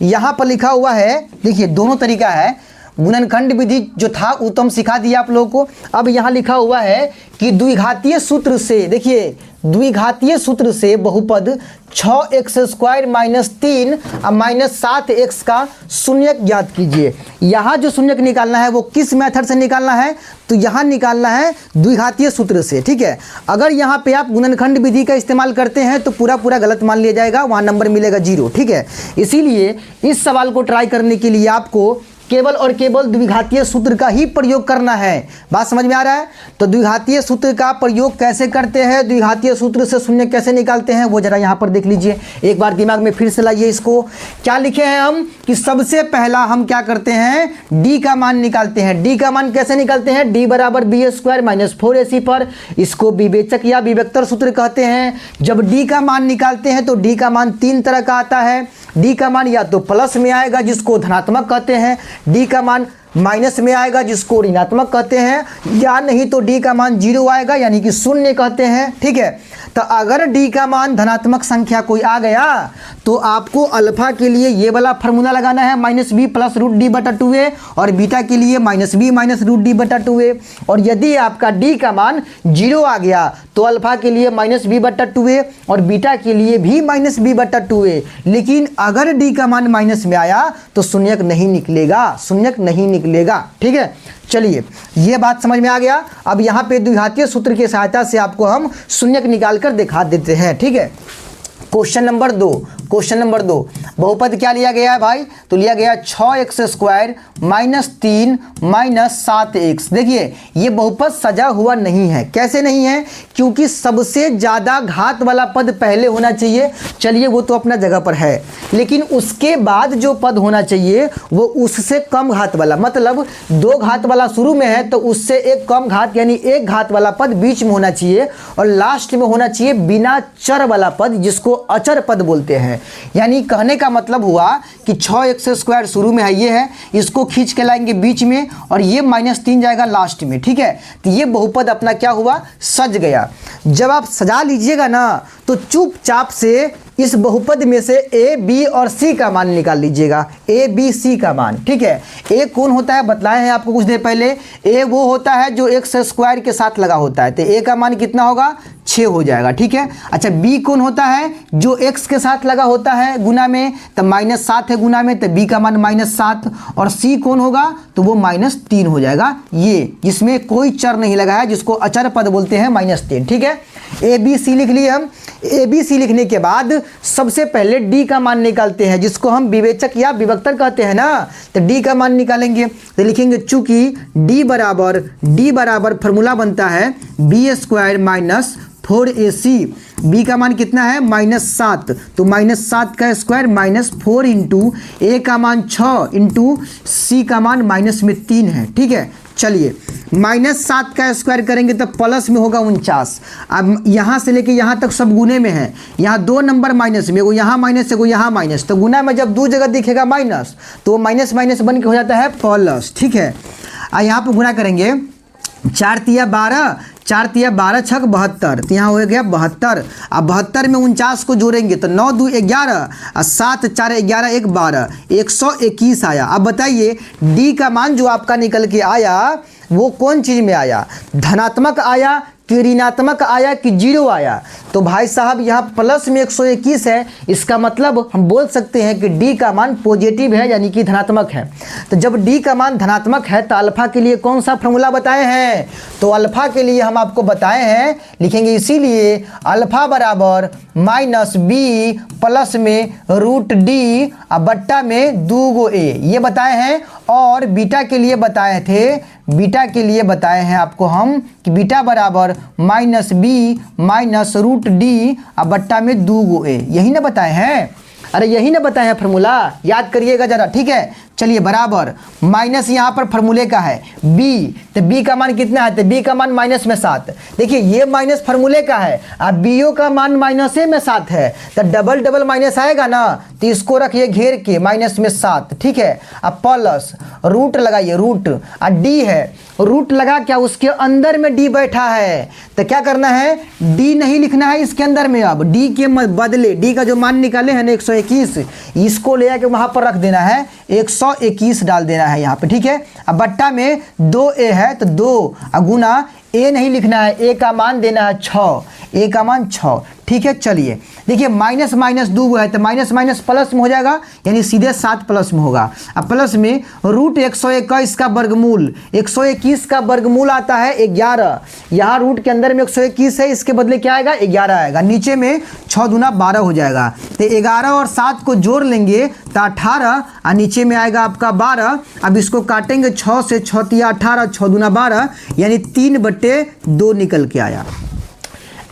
यहाँ पर लिखा हुआ है, देखिए दोनों तरीका है, गुणनखंड विधि जो था वो तो हम सिखा दिया आप लोगों को। अब यहाँ लिखा हुआ है कि द्विघातीय सूत्र से, देखिए द्विघातीय सूत्र से बहुपद 6x² माइनस 3 और माइनस 7x का शून्यक ज्ञात कीजिए। यहाँ जो शून्यक निकालना है वो किस मेथड से निकालना है, तो यहाँ निकालना है द्विघातीय सूत्र से, ठीक है। अगर यहाँ पे आप गुणनखंड विधि का इस्तेमाल करते हैं तो पूरा पूरा गलत मान लिया जाएगा, वहाँ नंबर मिलेगा 0, ठीक है। इसीलिए इस सवाल को ट्राई करने के लिए आपको केवल और केवल द्विघातीय सूत्र का ही प्रयोग करना है। बात समझ में आ रहा है? तो द्विघातीय सूत्र का प्रयोग कैसे करते हैं, द्विघातीय सूत्र से शून्य कैसे निकालते हैं, वो जरा यहाँ पर देख लीजिए, एक बार दिमाग में फिर से लाइए इसको। क्या लिखे हैं हम कि सबसे पहला हम क्या करते हैं, d का मान निकालते हैं। d का मान कैसे निकालते हैं, d बराबर b² माइनस 4ac पर, इसको विवेचक या विवेक्तर सूत्र कहते हैं। जब d का मान निकालते हैं तो d का मान 3 तरह का आता है। d का मान या तो प्लस में आएगा जिसको धनात्मक कहते हैं, d का मान माइनस में आएगा जिसको ऋणात्मक कहते हैं, या नहीं तो d का मान 0 आएगा यानी कि शून्य कहते हैं, ठीक है। तो अगर d का मान धनात्मक संख्या कोई आ गया तो आपको अल्फा के लिए ये वाला फार्मूला लगाना है -b प्लस √d/2a, और बीटा के लिए -b माइनस √d/2a। और यदि आपका d का मान 0 आ गया तो अल्फा के लिए -b/2a और बीटा के लिए भी -b/2a। लेकिन अगर d का मान माइनस में आया तो शून्यक नहीं निकलेगा, शून्यक नहीं निकलेगा, ठीक है। चलिए ये बात समझ में आ गया। अब यहाँ पे द्विघातीय सूत्र की सहायता से आपको हम शून्यक निकाल कर दिखा देते हैं, ठीक है। क्वेश्चन नंबर 2, क्वेश्चन नंबर 2, बहुपद क्या लिया गया है भाई, तो लिया गया 6x² माइनस 3 माइनस 7x। देखिए ये बहुपद सजा हुआ नहीं है। कैसे नहीं है, क्योंकि सबसे ज़्यादा घात वाला पद पहले होना चाहिए। चलिए वो तो अपना जगह पर है, लेकिन उसके बाद जो पद होना चाहिए वो उससे कम घात वाला, मतलब 2 घात वाला शुरू में है तो उससे एक कम घात यानी 1 घात वाला पद बीच में होना चाहिए, और लास्ट में होना चाहिए बिना चर वाला पद जिसको अचर पद बोलते हैं। यानी कहने का मतलब हुआ कि 6x² शुरू में है, ये है, इसको खींच के लाएंगे बीच में और ये -3 जाएगा लास्ट में, ठीक है। तो ये बहुपद अपना क्या हुआ, सज गया। जब आप सजा लीजिएगा ना तो चुपचाप से इस बहुपद में से a, b और c का मान निकाल लीजिएगा, a, b, c का मान, ठीक है। a कौन होता है बताए हैं आपको कुछ देर पहले, a वो होता है जो x² के साथ लगा होता है, तो a का मान कितना होगा, 6 हो जाएगा, ठीक है। अच्छा b कौन होता है, जो x के साथ लगा होता है गुना में, तो -7 है गुना में, तो b का मान -7, और c कौन होगा, तो वो -3 हो जाएगा। ये जिसमें कोई चर नहीं लगा है जिसको अचर पद बोलते हैं -3, ठीक है। a b c लिख लिए हम। a b c लिखने के बाद सबसे पहले d का मान निकालते हैं जिसको हम विवेचक या विभक्तर कहते हैं ना, तो d का मान निकालेंगे तो लिखेंगे चूंकि d बराबर फार्मूला बनता है b² माइनस 4ac। b का मान कितना है, -7, तो -7 का स्क्वायर -4 इंटू a का मान 6 इंटू c का मान -3 है, ठीक है। चलिए -7 का स्क्वायर करेंगे तो प्लस में होगा 49। अब यहाँ से लेके यहाँ तक सब गुने में है, यहाँ 2 नंबर माइनस में, एगो यहाँ माइनस एगो यहाँ माइनस, तो गुना में जब 2 जगह दिखेगा माइनस तो वो माइनस माइनस बन के हो जाता है प्लस, ठीक है। यहाँ पर गुना करेंगे 4 तिया 12, 4 तिया 12 छक 72, तो यहाँ हो गया 72। अब 72 में 49 को जोड़ेंगे तो 9 2 11 और 7 4 11 1 12, 121 आया। अब बताइए डी का मान जो आपका निकल के आया वो कौन चीज़ में आया, धनात्मक आया कि ऋणात्मक आया कि जीरो आया। तो भाई साहब यहाँ प्लस में 121 है, इसका मतलब हम बोल सकते हैं कि डी का मान पॉजिटिव है यानी कि धनात्मक है। तो जब डी का मान धनात्मक है तो अल्फा के लिए कौन सा फॉर्मूला बताए हैं, तो अल्फा के लिए हम आपको बताए हैं, लिखेंगे इसीलिए अल्फा बराबर माइनस बी प्लस में रूट डी बट्टा में 2 ए, ये बताए हैं। और बीटा के लिए बताए थे, बीटा के लिए बताए हैं आपको हम कि बीटा बराबर minus B minus root D बट्टा में 2 ए, यही ना बताए हैं। अरे यही ना बताए हैं फार्मूला, याद करिएगा जरा, ठीक है। चलिए बराबर माइनस यहाँ पर फार्मूले का है b, तो b का मान कितना है, तो b का मान माइनस में 7। देखिए ये माइनस फार्मूले का है, अब b का मान माइनस में 7 है, तो डबल डबल माइनस आएगा ना, तो इसको रखिए घेर के माइनस में 7, ठीक है। अब प्लस रूट लगाइए, रूट और d है, रूट लगा क्या उसके अंदर में d बैठा है, तो क्या करना है, d नहीं लिखना है इसके अंदर में, अब d के बदले d का जो मान निकाले हैं ना 121, इसको ले आके वहाँ पर रख देना है, 121 डाल देना है यहाँ पे, ठीक है। अब बट्टा में 2a है तो 2 गुना a नहीं लिखना है, a का मान देना है 6, a का मान 6, ठीक है। चलिए देखिए माइनस माइनस 2 है तो माइनस माइनस प्लस में हो जाएगा, यानी सीधे 7 प्लस में होगा। अब प्लस में रूट 121 का वर्गमूल, 121 का वर्गमूल आता है 11, यहाँ रूट के अंदर में 121 है, इसके बदले क्या आएगा 11 आएगा, नीचे में 6 दूना 12 हो जाएगा, तो 11 और 7 को जोड़ लेंगे तो 18 और नीचे में आएगा आपका 12। अब इसको काटेंगे 6 से, 6 तिया 18, 6 दूना 12, यानी 3/2 निकल के आया।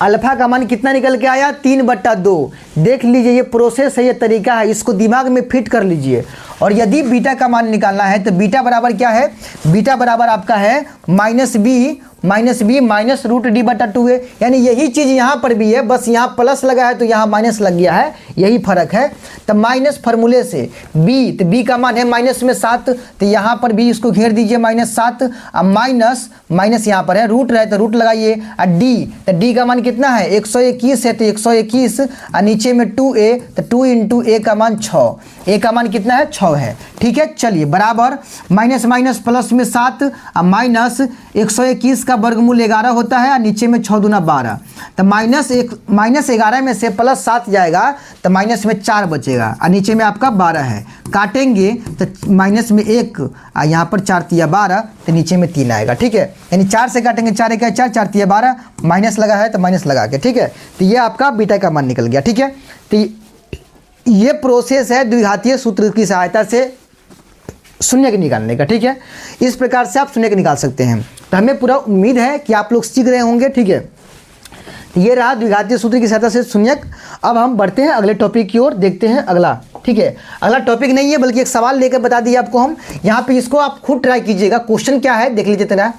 अल्फा का मान कितना निकल के आया, 3/2। देख लीजिए ये प्रोसेस है, ये तरीका है, इसको दिमाग में फिट कर लीजिए। और यदि बीटा का मान निकालना है तो बीटा बराबर क्या है, बीटा बराबर आपका है minus B minus root D बटा 2a, यानी यही चीज़ यहाँ पर भी है, बस यहाँ प्लस लगा है तो यहाँ माइनस लग गया है, यही फर्क है। तो माइनस फार्मूले से b, तो b का मान है माइनस में 7, तो यहाँ पर भी इसको घेर दीजिए माइनस 7, अब माइनस माइनस यहाँ पर है, रूट रहे तो रूट लगाइए, और d, तो d का मान कितना है 121 है तो 121, और नीचे में 2a, तो 2 इंटू a का मान 6, a का मान कितना है 6 है, ठीक है। चलिए बराबर माइनस माइनस प्लस में 7, और माइनस 121 का वर्गमूल 11 होता है, और नीचे में 6 दूना 12, तो माइनस 11 में से प्लस 7 जाएगा तो माइनस में 4 बचेगा, और नीचे में आपका 12 है, काटेंगे तो माइनस में 1 और यहाँ पर 4 तिया 12, तो नीचे में 3 आएगा, ठीक है। यानी 4 से काटेंगे 4 1 4, 4 तिया 12, माइनस लगा है तो माइनस लगा के, ठीक है। तो ये आपका बीटा का मान निकल गया, ठीक है। तो ये प्रोसेस है द्विघातीय सूत्र की सहायता से शून्य निकालने का, ठीक है। इस प्रकार से आप शून्य निकाल सकते हैं। तो हमें पूरा उम्मीद है कि आप लोग सीख रहे होंगे, ठीक है। ये रहा द्विघातीय सूत्र की सहायता से शून्यक। अब हम बढ़ते हैं अगले टॉपिक की ओर, देखते हैं अगला, ठीक है। अगला टॉपिक नहीं है बल्कि एक सवाल लेकर बता दिए आपको हम, यहाँ पे इसको आप खुद ट्राई कीजिएगा। क्वेश्चन क्या है देख लीजिए, तेरा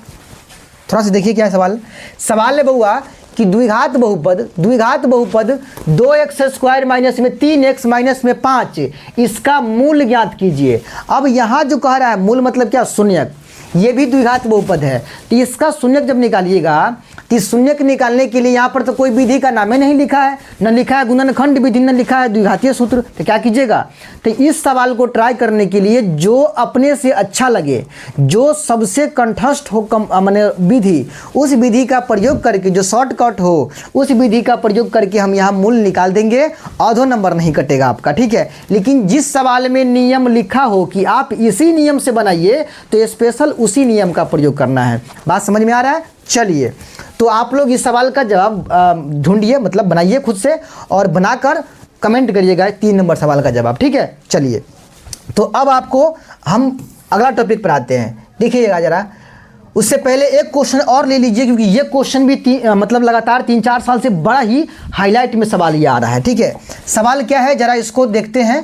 थोड़ा सा देखिए क्या है सवाल। सवाल है बउआ कि द्विघात बहुपद 2x² माइनस में 3x माइनस में 5, इसका मूल ज्ञात कीजिए। अब यहाँ जो कह रहा है मूल मतलब क्या, शून्यक, ये भी द्विघात बहुपद है, तो इसका शून्यक जब निकालिएगा तो शून्यक निकालने के लिए यहाँ पर तो कोई विधि का नाम ही नहीं लिखा है, न लिखा है गुणनखंड विधि, न लिखा है द्विघातीय सूत्र। तो क्या कीजिएगा, तो इस सवाल को ट्राई करने के लिए जो अपने से अच्छा लगे, जो सबसे कंठस्थ हो माने विधि, उस विधि का प्रयोग करके, जो शॉर्टकट हो उस विधि का प्रयोग करके हम यहाँ मूल निकाल देंगे, आधो नंबर नहीं कटेगा आपका, ठीक है। लेकिन जिस सवाल में नियम लिखा हो कि आप इसी नियम से बनाइए तो स्पेशल उसी नियम का प्रयोग करना है। बात समझ में आ रहा है। चलिए तो आप लोग इस सवाल का जवाब ढूंढिए, मतलब बनाइए खुद से और बनाकर कमेंट करिएगा 3 नंबर सवाल का जवाब, ठीक है। चलिए तो अब आपको हम अगला टॉपिक पर आते हैं, देखिएगा जरा। उससे पहले एक क्वेश्चन और ले लीजिए, क्योंकि ये क्वेश्चन भी मतलब लगातार 3-4 साल से बड़ा ही हाईलाइट में सवाल ये आ रहा है, ठीक है। सवाल क्या है जरा इसको देखते हैं।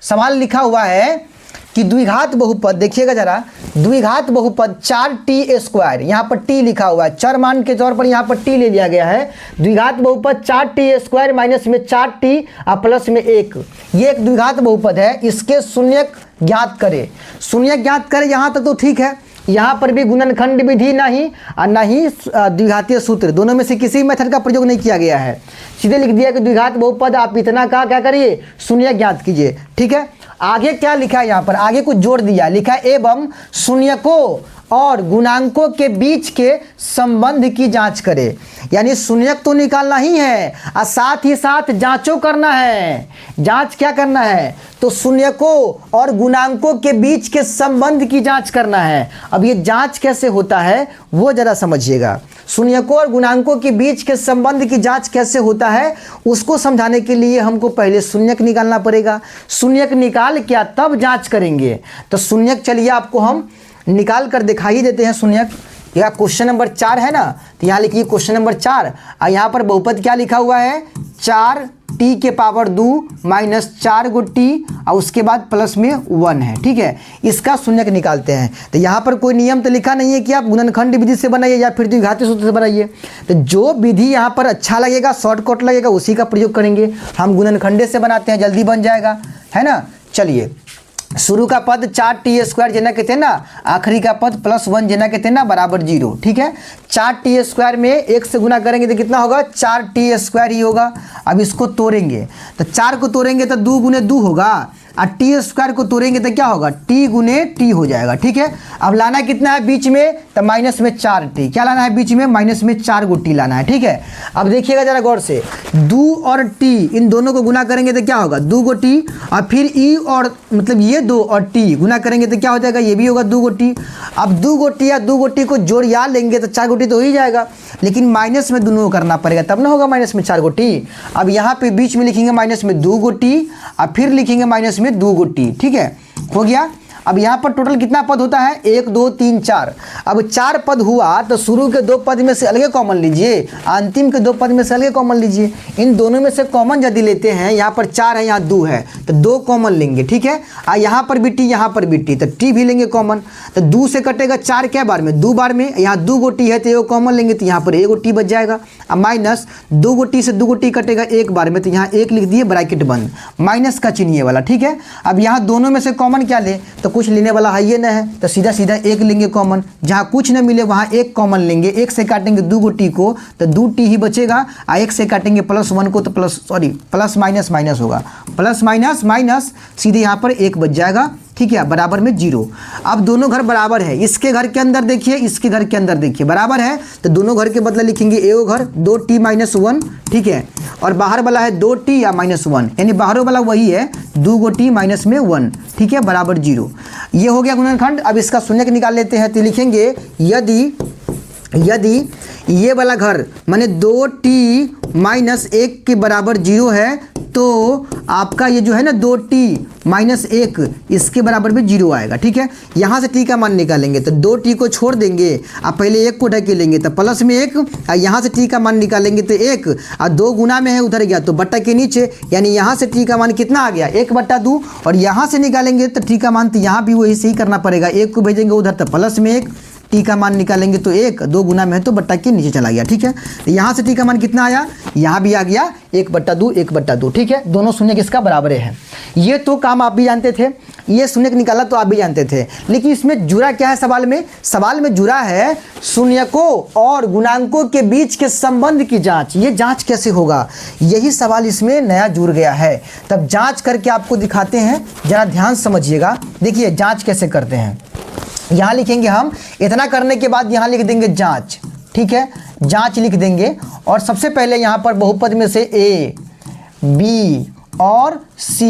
सवाल लिखा हुआ है कि द्विघात बहुपद, देखिएगा जरा, द्विघात बहुपद 4t², यहाँ पर t लिखा हुआ है, चर मान के तौर पर यहाँ पर t ले लिया गया है। द्विघात बहुपद 4t² माइनस में 4t और प्लस में 1, ये एक द्विघात बहुपद है। इसके शून्यक ज्ञात करें, शून्यक ज्ञात करें, यहाँ तक तो ठीक है। यहाँ पर भी गुणनखंड विधि नहीं और ना ही द्विघातीय सूत्र, दोनों में से किसी मेथड का प्रयोग नहीं किया गया है। सीधे लिख दिया कि द्विघात बहुपद आप इतना का क्या करिए, शून्य ज्ञात कीजिए। ठीक है, आगे क्या लिखा है, यहाँ पर आगे कुछ जोड़ दिया, लिखा है एवं शून्यकों और गुणांकों के बीच के संबंध की जांच करें। यानी शून्यक तो निकालना ही है और साथ ही साथ जांचो करना है। जांच क्या करना है, तो शून्यकों और गुणांकों के बीच के संबंध की जांच करना है। अब ये जांच कैसे होता है वो जरा समझिएगा। शून्यकों और गुणांकों के बीच के संबंध की जांच कैसे होता है उसको समझाने के लिए हमको पहले शून्यक निकालना पड़ेगा। शून्यक निकाल क्या तब जांच करेंगे। तो शून्यक चलिए आपको हम निकाल कर दिखा ही देते हैं। शून्यक यह क्वेश्चन नंबर 4 है ना, तो यहाँ लिखिए क्वेश्चन नंबर 4 और यहाँ पर बहुपद क्या लिखा हुआ है, 4t के पावर 2 माइनस 4 गो टी और उसके बाद प्लस में 1 है। ठीक है, इसका शून्यक निकालते हैं। तो यहाँ पर कोई नियम तो लिखा नहीं है कि आप गुणनखंड विधि से बनाइए या फिर द्विघातीय सूत्र से बनाइए। तो जो विधि यहाँ पर अच्छा लगेगा, शॉर्टकट लगेगा, उसी का प्रयोग करेंगे। हम गुणनखंडे से बनाते हैं, जल्दी बन जाएगा, है ना। चलिए, शुरू का पद 4t² जेना कहते हैं ना, आखिरी का पद +1 जेना कहते हैं ना, बराबर 0। ठीक है, 4t² में 1 से गुना करेंगे तो कितना होगा, 4t² ही होगा। अब इसको तोड़ेंगे तो 4 को तोड़ेंगे तो 2 गुने 2 होगा और t² को तोड़ेंगे तो क्या होगा, t गुने t हो जाएगा। ठीक है, अब लाना कितना है बीच में, तो माइनस में 4t, क्या लाना है बीच में, माइनस में 4 गो t लाना है। ठीक है, अब देखिएगा जरा गौर से, 2 और t इन दोनों को गुना करेंगे तो क्या होगा, 2 गो t और फिर e और मतलब ये 2 और t गुना करेंगे तो क्या हो जाएगा, ये भी होगा 2 गो t। अब 2 गो t या 2 गो t को जोड़िया लेंगे तो 4 गो t तो हो ही जाएगा, लेकिन माइनस में दोनों को करना पड़ेगा तब ना होगा माइनस में 4 गो t। अब यहाँ पे बीच में लिखेंगे माइनस में 2 गो t और फिर लिखेंगे माइनस में 2 गो t। ठीक है, हो गया। अब यहाँ पर टोटल कितना पद होता है, 1 2 3 4। अब 4 पद हुआ तो शुरू के 2 पद में से अलगे कॉमन लीजिए, अंतिम के 2 पद में से अलगे कॉमन लीजिए। इन दोनों में से कॉमन यदि लेते हैं, यहाँ पर 4 है, यहाँ 2 है, तो 2 कॉमन लेंगे। ठीक है, और यहाँ पर भी टी, यहाँ पर भी टी, तो टी भी लेंगे कॉमन। तो 2 से कटेगा 4 क्या बार में, 2 बार में। यहाँ 2 गो टी है तो एगो कॉमन लेंगे तो यहाँ पर एगो टी बच जाएगा। अब माइनस 2 गो टी से 2 गो टी कटेगा 1 बार में, तो यहाँ 1 लिख दिए, ब्रैकेट बंद, माइनस का चिन्ह ये वाला। ठीक है, अब यहाँ दोनों में से कॉमन क्या ले, तो कुछ लेने वाला है ये न है, तो सीधा सीधा 1 लेंगे कॉमन। जहाँ कुछ न मिले वहाँ 1 कॉमन लेंगे। 1 से काटेंगे 2 गो टी को तो 2 टी ही बचेगा, और 1 से काटेंगे +1 को तो प्लस माइनस माइनस होगा, प्लस माइनस माइनस, सीधे यहाँ पर 1 बच जाएगा। ठीक है, बराबर में 0। अब दोनों घर बराबर है, इसके घर के अंदर देखिए, इसके घर के अंदर देखिए, बराबर है तो दोनों घर के बदले लिखेंगे एगो घर 2t - 1। ठीक है, और बाहर वाला है 2t या -1, यानी बाहरों वाला वही है 2 गो t माइनस में 1। ठीक है, बराबर 0। ये हो गया गुणनखंड। अब इसका शून्यक निकाल लेते हैं, तो लिखेंगे यदि ये वाला घर माने 2t - 1 के बराबर 0 है तो आपका ये जो है ना 2t - 1 इसके बराबर भी 0 आएगा। ठीक है, यहाँ से t का मान निकालेंगे तो 2t को छोड़ देंगे और पहले 1 को ढके लेंगे तो प्लस में 1, और यहाँ से t का मान निकालेंगे तो 1, और 2 गुना में है उधर गया तो बट्टा के नीचे, यानी यहाँ से t का मान कितना आ गया, 1/2। और यहाँ से निकालेंगे तो t का मान, तो यहाँ भी वही से ही करना पड़ेगा, 1 को भेजेंगे उधर तो प्लस में 1, टी का मान निकालेंगे तो 1, 2 गुना में है तो बट्टा के नीचे चला गया। ठीक है, तो यहाँ से टी का मान कितना आया, यहाँ भी आ गया 1/2 1/2। ठीक है, दोनों शून्य किसका बराबर है। ये तो काम आप भी जानते थे, ये शून्यक निकाला तो आप भी जानते थे, लेकिन इसमें जुड़ा क्या है सवाल में जुड़ा है शून्यकों और गुणांकों के बीच के संबंध की जांच। ये जांच कैसे होगा, यही सवाल इसमें नया जुड़ गया है। तब जांच करके आपको दिखाते हैं, जरा ध्यान समझिएगा। देखिए जांच कैसे करते हैं, यहाँ लिखेंगे हम, इतना करने के बाद यहाँ लिख देंगे जांच। ठीक है, जांच लिख देंगे और सबसे पहले यहाँ पर बहुपद में से a, b और c,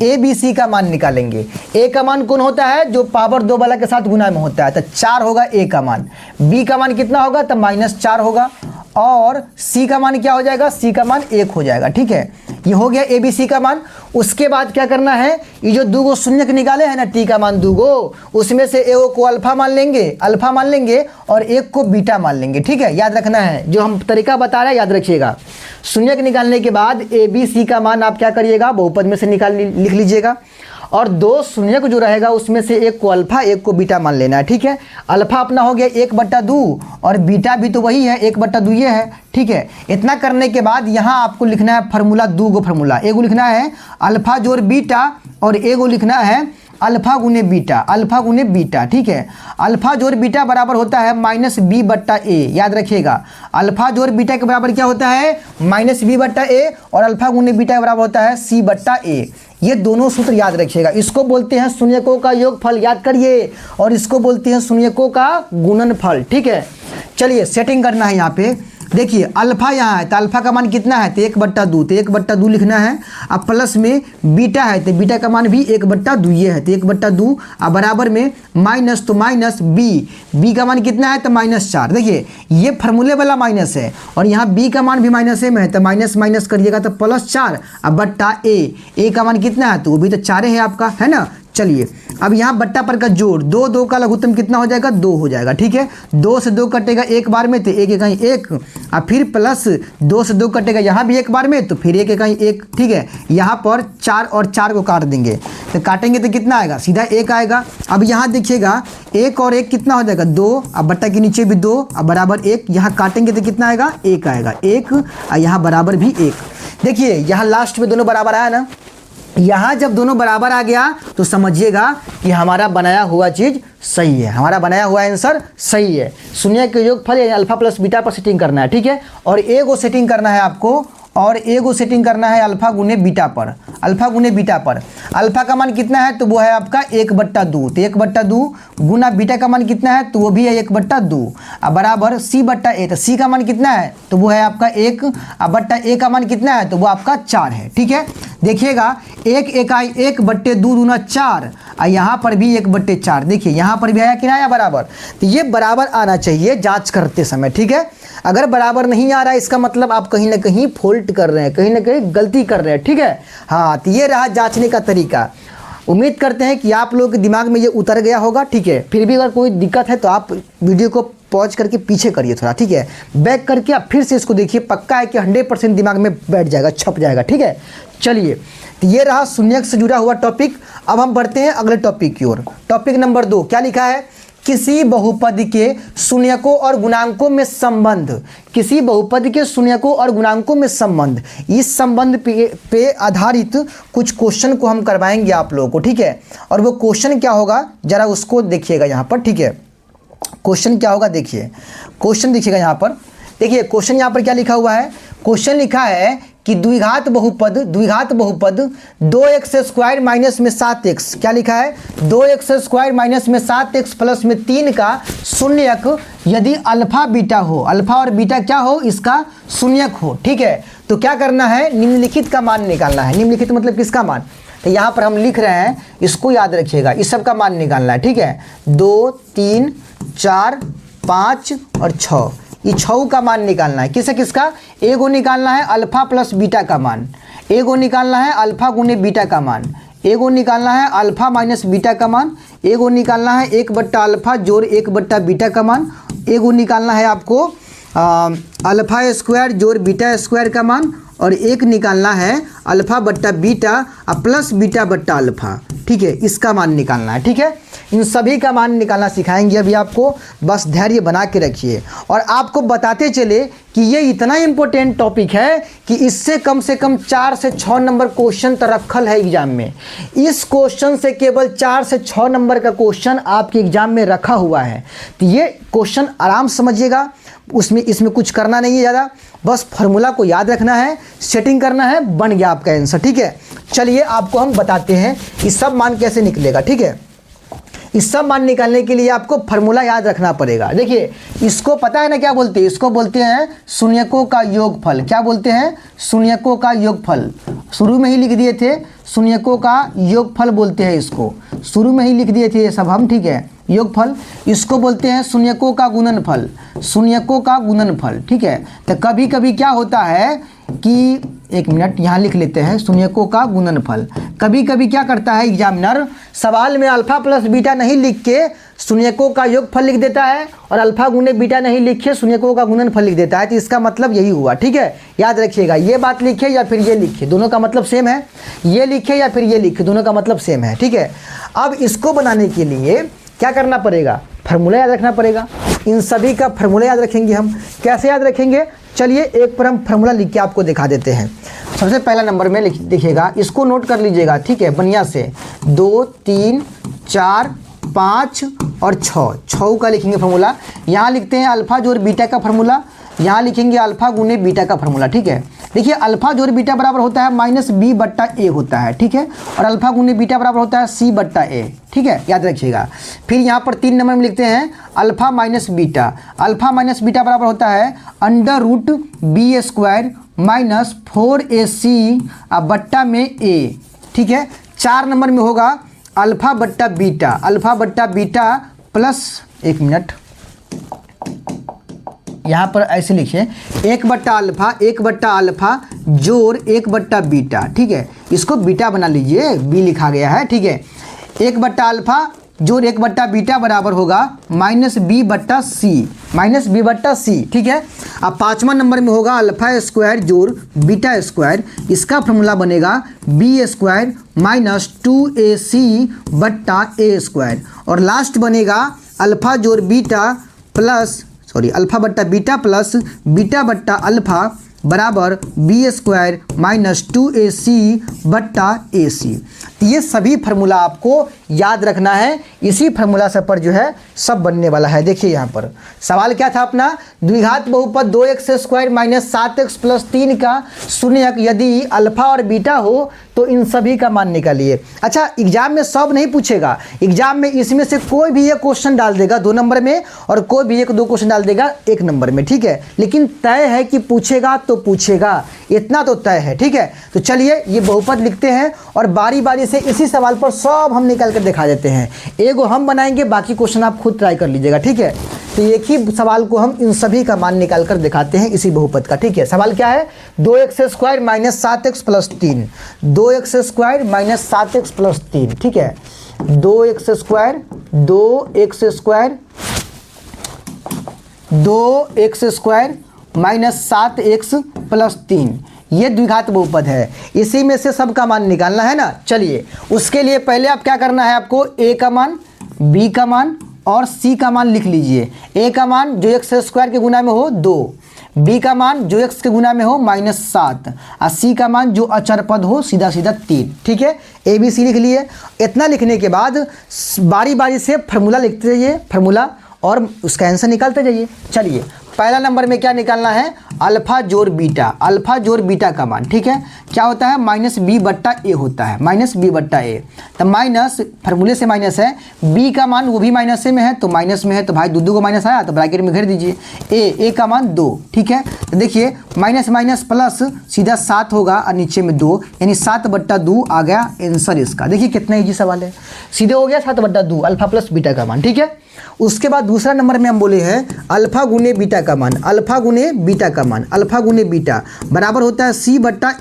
a b c का मान निकालेंगे। a का मान कौन होता है, जो पावर 2 वाला के साथ गुना में होता है, तो 4 होगा a का मान। b का मान कितना होगा, तो -4 होगा, और c का मान क्या हो जाएगा, c का मान 1 हो जाएगा। ठीक है, ये हो गया a b c का मान। उसके बाद क्या करना है, ये जो 2 गो शून्यक निकाले हैं ना, t का मान 2 गो, उसमें से एगो को अल्फा मान लेंगे और 1 को बीटा मान लेंगे। ठीक है, याद रखना है, जो हम तरीका बता रहे हैं याद रखिएगा। शून्यक निकालने के बाद a b c का मान आप क्या करिएगा, बहुपद में से लिख लीजिएगा, और 2 शून्यक जो रहेगा उसमें से 1 को अल्फा 1 को बीटा मान लेना है। ठीक है, अल्फा अपना हो गया 1/2 और बीटा भी तो वही है 1/2 ये है। ठीक है, इतना करने के बाद यहाँ आपको लिखना है फार्मूला, 2 गो फार्मूला, एगो लिखना है अल्फा जोड़ बीटा और एगो लिखना है अल्फा गुने बीटा, अल्फा गुने बीटा, ठीक है। अल्फा जोड़ बीटा बराबर होता है माइनस बी बट्टा ए, याद रखिएगा। अल्फा जोड़ बीटा के बराबर क्या होता है, माइनस बी बट्टा ए, और अल्फा गुने बीटा के बराबर होता है सी बट्टा ए। ये दोनों सूत्र याद रखिएगा। इसको बोलते हैं शून्यकों का योगफल, याद करिए, और इसको बोलते हैं शून्यकों का गुणनफल, ठीक है। चलिए सेटिंग करना है यहाँ पे। देखिए अल्फा यहाँ है तो अल्फा का मान कितना है, तो 1/2, तो 1/2 लिखना है। अब प्लस में बीटा है तो बीटा का मान भी 1/2 ये है, तो 1/2। अब बराबर में माइनस, तो माइनस बी का मान कितना है, तो -4। देखिए ये फार्मूले वाला माइनस है, और यहाँ बी का मान भी माइनस में है, तो माइनस माइनस करिएगा तो +4। अब बट्टा ए का मान कितना है, तो वो भी तो 4 है आपका, है ना। चलिए अब यहाँ बट्टा पर का जोड़, 2 का लघुत्तम कितना हो जाएगा, 2 हो जाएगा, ठीक है। 2 से 2 कटेगा एक बार में, तो 1 1 1, और फिर प्लस 2 से 2 कटेगा यहाँ भी एक बार में, तो फिर 1 1 1, ठीक है। यहाँ पर 4 और 4 को काट देंगे, तो काटेंगे तो कितना आएगा, सीधा 1 आएगा। अब यहाँ देखिएगा 1 और 1 कितना हो जाएगा, 2, अब बट्टा के नीचे भी 2, अब बराबर 1, यहाँ काटेंगे तो कितना आएगा, 1 आएगा, 1, और यहाँ बराबर भी 1। देखिए यहाँ लास्ट में दोनों बराबर आया ना, यहाँ जब दोनों बराबर आ गया तो समझिएगा कि हमारा बनाया हुआ चीज़ सही है, हमारा बनाया हुआ आंसर सही है। शून्य के योगफल यानी अल्फा प्लस बीटा पर सेटिंग करना है, ठीक है। और ए को सेटिंग करना है आपको, और ए को सेटिंग करना है अल्फा गुने बीटा पर, अल्फा गुने बीटा पर। अल्फा का मान कितना है, तो वो है आपका 1/2, तो 1/2 गुना बीटा का मान कितना है, तो वो भी है 1/2। अब बराबर सी बट्टा ए, तो सी का मान कितना है, तो वो है आपका 1, अब बट्टा ए का मान कितना है, तो वो आपका 4 है, ठीक है। देखिएगा 1 इकाई 1/2 दूना 4, और यहाँ पर भी 1/4। देखिए यहाँ पर भी आया कि नहीं आया बराबर, तो ये बराबर आना चाहिए जांच करते समय, ठीक है। अगर बराबर नहीं आ रहा है इसका मतलब आप कहीं ना कहीं फॉल्ट कर रहे हैं, कहीं ना कहीं गलती कर रहे हैं, ठीक है। हाँ, तो ये रहा जांचने का तरीका। उम्मीद करते हैं कि आप लोगों के दिमाग में ये उतर गया होगा, ठीक है। फिर भी अगर कोई दिक्कत है तो आप वीडियो को पॉज करके पीछे करिए थोड़ा, ठीक है। बैक करके आप फिर से इसको देखिए, पक्का है कि 100% दिमाग में बैठ जाएगा, छप जाएगा, ठीक है। चलिए तो ये रहा शून्यक से जुड़ा हुआ टॉपिक। अब हम बढ़ते हैं अगले टॉपिक की ओर। टॉपिक नंबर 2 क्या लिखा है, किसी बहुपद के शून्यकों और गुणांकों में संबंध, किसी बहुपद के शून्यकों और गुणांकों में संबंध। इस संबंध पे आधारित कुछ क्वेश्चन को हम करवाएंगे आप लोगों को, ठीक है। और वो क्वेश्चन क्या होगा जरा उसको देखिएगा यहाँ पर, ठीक है। क्वेश्चन क्या होगा देखिए, क्वेश्चन देखिएगा यहाँ पर। देखिए क्वेश्चन यहाँ पर क्या लिखा हुआ है, क्वेश्चन लिखा है कि द्विघात बहुपद 2x² माइनस में 7x, क्या लिखा है, 2x² माइनस में 7x प्लस में 3 का शून्यक यदि अल्फा बीटा हो, अल्फा और बीटा क्या हो, इसका शून्यक हो, ठीक है। तो क्या करना है, निम्नलिखित का मान निकालना है। निम्नलिखित मतलब किसका मान, तो यहाँ पर हम लिख रहे हैं, इसको याद रखिएगा, इस सब का मान निकालना है, ठीक है। 2 3 4 5 और 6, ये 6 का मान निकालना है। किसे किसका, ए को निकालना है अल्फा प्लस बीटा का मान, ए को निकालना है अल्फा गुने बीटा का मान, ए को निकालना है अल्फा माइनस बीटा का मान, ए को निकालना है 1/अल्फा जोड़ 1/बीटा का मान, ए को निकालना है आपको अल्फा स्क्वायर जोड़ बीटा स्क्वायर का मान, और एक निकालना है अल्फा बट्टा बीटा प्लस बीटा बट्टा अल्फा, ठीक है। इसका मान निकालना है, ठीक है। इन सभी का मान निकालना सिखाएंगे अभी आपको, बस धैर्य बना के रखिए। और आपको बताते चले कि ये इतना इम्पोर्टेंट टॉपिक है कि इससे कम 4 से 6 नंबर क्वेश्चन तो रखल है एग्जाम में। इस क्वेश्चन से केवल 4 से 6 नंबर का क्वेश्चन आपके एग्जाम में रखा हुआ है। तो ये क्वेश्चन आराम समझिएगा, इसमें कुछ करना नहीं है ज़्यादा, बस फार्मूला को याद रखना है, सेटिंग करना है, बन गया आपका आंसर, ठीक है। चलिए आपको हम बताते हैं कि सब मान कैसे निकलेगा, ठीक है। इस सब मान निकालने के लिए आपको फार्मूला याद रखना पड़ेगा। देखिए इसको पता है ना क्या बोलते हैं, इसको बोलते हैं शून्यकों का योगफल। क्या बोलते हैं, शून्यकों का योगफल। शुरू में ही लिख दिए थे, शून्यकों का योगफल बोलते हैं इसको, शुरू में ही लिख दिए थे ये सब हम, ठीक है। योगफल, इसको बोलते हैं शून्यकों का गुणनफल, शून्यकों का गुणनफल, ठीक है। तो कभी कभी क्या होता है कि, एक मिनट यहाँ लिख लेते हैं, शून्यकों का गुणनफल। कभी कभी क्या करता है एग्जामिनर, सवाल में अल्फा प्लस बीटा नहीं लिख के शून्यकों का योगफल लिख देता है, और अल्फा गुने बीटा नहीं लिख के शून्यकों का गुणनफल लिख देता है। तो इसका मतलब यही हुआ, ठीक है। याद रखिएगा, ये बात लिखे या फिर ये लिखे, दोनों का मतलब सेम है। ये लिखे या फिर ये लिखे, दोनों का मतलब सेम है, ठीक है। अब इसको बनाने के लिए क्या करना पड़ेगा, फार्मूला याद रखना पड़ेगा। इन सभी का फार्मूला याद रखेंगे हम। कैसे याद रखेंगे, चलिए एक पर हम फार्मूला लिख के आपको दिखा देते हैं। सबसे पहला नंबर में देखिएगा, इसको नोट कर लीजिएगा, ठीक है, बढ़िया से। 2 3 4 5 और 6 का लिखेंगे फार्मूला। यहाँ लिखते हैं अल्फा जोड़ बीटा का फार्मूला, यहाँ लिखेंगे अल्फा गुने बीटा का फार्मूला। ठीक है, देखिए अल्फा जोड़ बीटा बराबर होता है माइनस बी बट्टा ए होता है। ठीक है, और अल्फा गुने बीटा बराबर होता है सी बट्टा ए। ठीक है, याद रखिएगा। फिर यहाँ पर 3 नंबर में लिखते हैं alpha minus beta. Alpha minus beta बराबर होता है under root B square minus 4ac बट्टा में ए। ठीक है, 4 नंबर में होगा अल्फा बट्टा बीटा। अल्फा बट्टा बीटा प्लस, एक मिनट, यहाँ पर ऐसे लिखिए 1 बट्टा अल्फा जोड़ 1 बट्टा बीटा। ठीक है, इसको बीटा बना लीजिए, बी लिखा गया है। ठीक है, 1 बट्टा अल्फा जोड़ 1 बट्टा बीटा बराबर होगा माइनस बी बट्टा सी। ठीक है, अब 5वां नंबर में होगा अल्फा स्क्वायर जोड़ बीटा स्क्वायर। इसका फॉर्मूला बनेगा बी स्क्वायर माइनस 2ac बट्टा ए स्क्वायर। और लास्ट बनेगा अल्फा जोड़ बीटा प्लस अल्फा बट्टा बीटा प्लस बीटा बट्टा अल्फा बराबर बी स्क्वायर माइनस 2ac बट्टा ac। तो ये सभी फार्मूला आपको याद रखना है, इसी फार्मूला से पर जो है सब बनने वाला है। देखिए यहाँ पर सवाल क्या था अपना, द्विघात बहुपद 2x square minus 7x plus 3 का शून्यक यदि अल्फा और बीटा हो तो इन सभी का मान निकालिए। अच्छा, एग्जाम में सब नहीं पूछेगा, एग्जाम में इसमें से कोई भी एक क्वेश्चन डाल देगा 2 नंबर में और कोई भी 1-2 क्वेश्चन डाल देगा 1 नंबर में। ठीक है, लेकिन तय है कि पूछेगा तो पूछेगा, इतना तो तय है। ठीक है, तो चलिए ये बहुपद लिखते हैं और बारी बारी से इसी सवाल पर सब हम निकाल कर दिखा देते हैं। एगो हम बनाएंगे, बाकी क्वेश्चन आप खुद ट्राई कर लीजिएगा। ठीक है, तो एक ही सवाल को हम इन सभी का मान निकाल कर दिखाते हैं इसी बहुपद का। ठीक है, सवाल क्या है, 2x square minus 7x plus 3। 2x square minus 7x plus 3। ठीक है, 2x square minus 7x plus 3, ये द्विघात बहुपद है, इसी में से सबका मान निकालना है ना। चलिए, उसके लिए पहले आप क्या करना है, आपको a का मान, b का मान और c का मान लिख लीजिए। a का मान जो x स्क्वायर के गुना में हो 2, b का मान जो x के गुना में हो -7 और c का मान जो अचर पद हो सीधा 3। ठीक है, a b c लिख लिए। इतना लिखने के बाद बारी बारी से फार्मूला लिखते जाइए, फार्मूला, और उसका आंसर निकालते जाइए। चलिए, पहला नंबर में क्या निकालना है, अल्फा जोड़ बीटा का मान। ठीक है, क्या होता है, माइनस बी बट्टा ए होता है, माइनस बी बट्टा ए। तो माइनस, फार्मूले से माइनस है, बी का मान वो भी माइनस में है तो माइनस में है, तो भाई दो को माइनस आया तो ब्रैकेट में घेर दीजिए। ए का मान 2। ठीक है, तो देखिए माइनस माइनस प्लस सीधा 7 होगा और नीचे में 2, यानी 7 बट्टा 2 आ गया आंसर इसका। देखिए कितना ईजी सवाल है, सीधे हो गया 7 बट्टा 2 अल्फा प्लस बीटा का मान। ठीक है, उसके बाद दूसरा नंबर में हम बोले हैं अल्फा गुने बीटा का मान। अल्फा गुने बीटा बराबर होता है सी बट्टा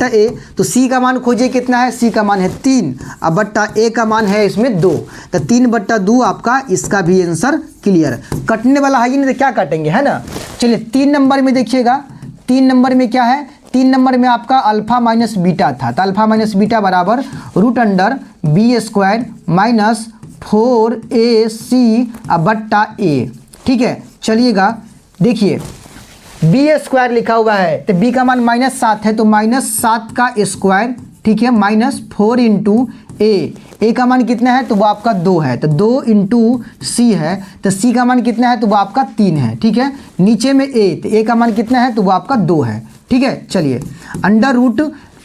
ए। तो सी का मान खोजिए, कितना है, सी का मान है 3 अब बट्टा ए का मान है इसमें 2, तो 3 बट्टा 2 आपका, इसका भी आंसर क्लियर। कटने वाला है ही नहीं तो क्या काटेंगे, है ना। चलिए 3 नंबर में देखिएगा, 3 नंबर में क्या है, 3 नंबर में आपका अल्फा माइनस बीटा था, तो अल्फा माइनस बीटा बराबर root under B square minus 4ac बट्टा ए। ठीक है, चलिएगा देखिए बी स्क्वायर लिखा हुआ है तो बी का मान -7 है तो -7 का स्क्वायर। ठीक है, -4 इंटू ए का मान कितना है तो वो आपका 2 है, तो 2 इंटू सी है, तो सी का मान कितना है तो वो आपका 3 है। ठीक है, नीचे में ए, तो ए का मान कितना है तो वो आपका 2 है। ठीक है, चलिए अंडर रूट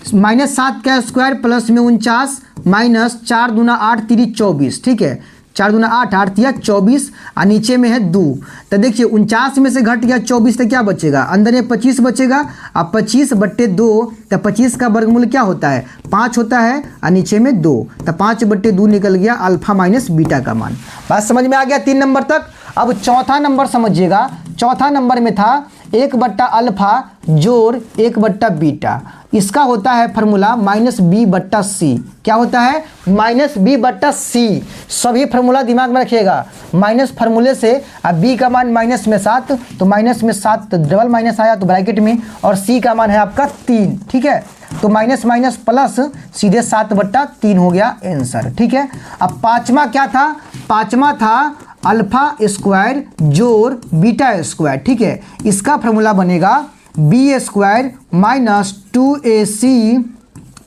-7 का स्क्वायर प्लस में 49 माइनस 4 दूना 8 3 24। ठीक है, 4 दूना 8 8 तिया 24 और नीचे में है 2, तो देखिए 49 में से घट गया 24 तो क्या बचेगा, अंदर में 25 बचेगा और 25 बट्टे 2, तो 25 का वर्गमूल क्या होता है 5 होता है और नीचे में 2, तो 5 बट्टे 2 निकल गया अल्फा माइनस बीटा का मान। बात समझ में आ गया 3 नंबर तक। अब चौथा नंबर समझिएगा, चौथा नंबर में था 1 बट्टा अल्फा जोड़ 1 बट्टा बीटा, इसका होता है फार्मूला -b बट्टा सी। क्या होता है, -b बट्टा सी। सभी फार्मूला दिमाग में रखिएगा, माइनस फार्मूले से अब b का मान माइनस में 7 तो माइनस में 7 तो डबल माइनस आया तो ब्रैकेट में, और c का मान है आपका 3। ठीक है, तो माइनस माइनस प्लस सीधे 7 बट्टा 3 हो गया आंसर। ठीक है, अब पाँचवा क्या था, पाँचवा था अल्फा स्क्वायर जोड़ बीटा स्क्वायर। ठीक है, इसका फार्मूला बनेगा B square minus 2ac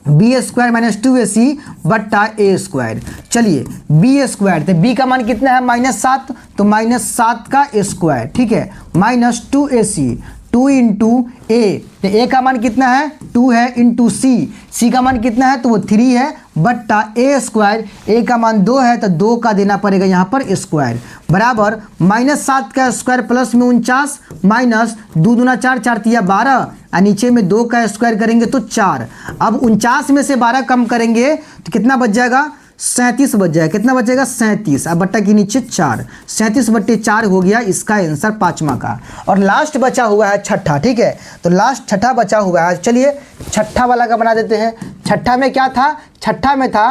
B square minus 2ac बट्टा ए स्क्वायर। चलिए बी स्क्वायर, तो बी का मान कितना है -7, तो -7 का स्क्वायर, ठीक है, माइनस 2ac, 2 इंटू ए, तो ए का मान कितना है 2 है, इंटू सी का मान कितना है तो वो 3 है, बट्टा ए स्क्वायर, ए का मान 2 है तो 2 का देना पड़ेगा यहाँ पर स्क्वायर, बराबर -7 का स्क्वायर प्लस में 49 माइनस 2 दूना 4, 4 तिया 12 और नीचे में 2 का स्क्वायर करेंगे तो 4। अब 49 में से 12 कम करेंगे तो कितना बच जाएगा 37 बच जाएगा। कितना बचेगा 37, अब बट्टा के नीचे 4, 37/4 हो गया इसका आंसर पाँचवा का। और लास्ट बचा हुआ है छठा, ठीक है, तो लास्ट छठा बचा हुआ है। चलिए छठा वाला का बना देते हैं। छठा में क्या था, छठा में था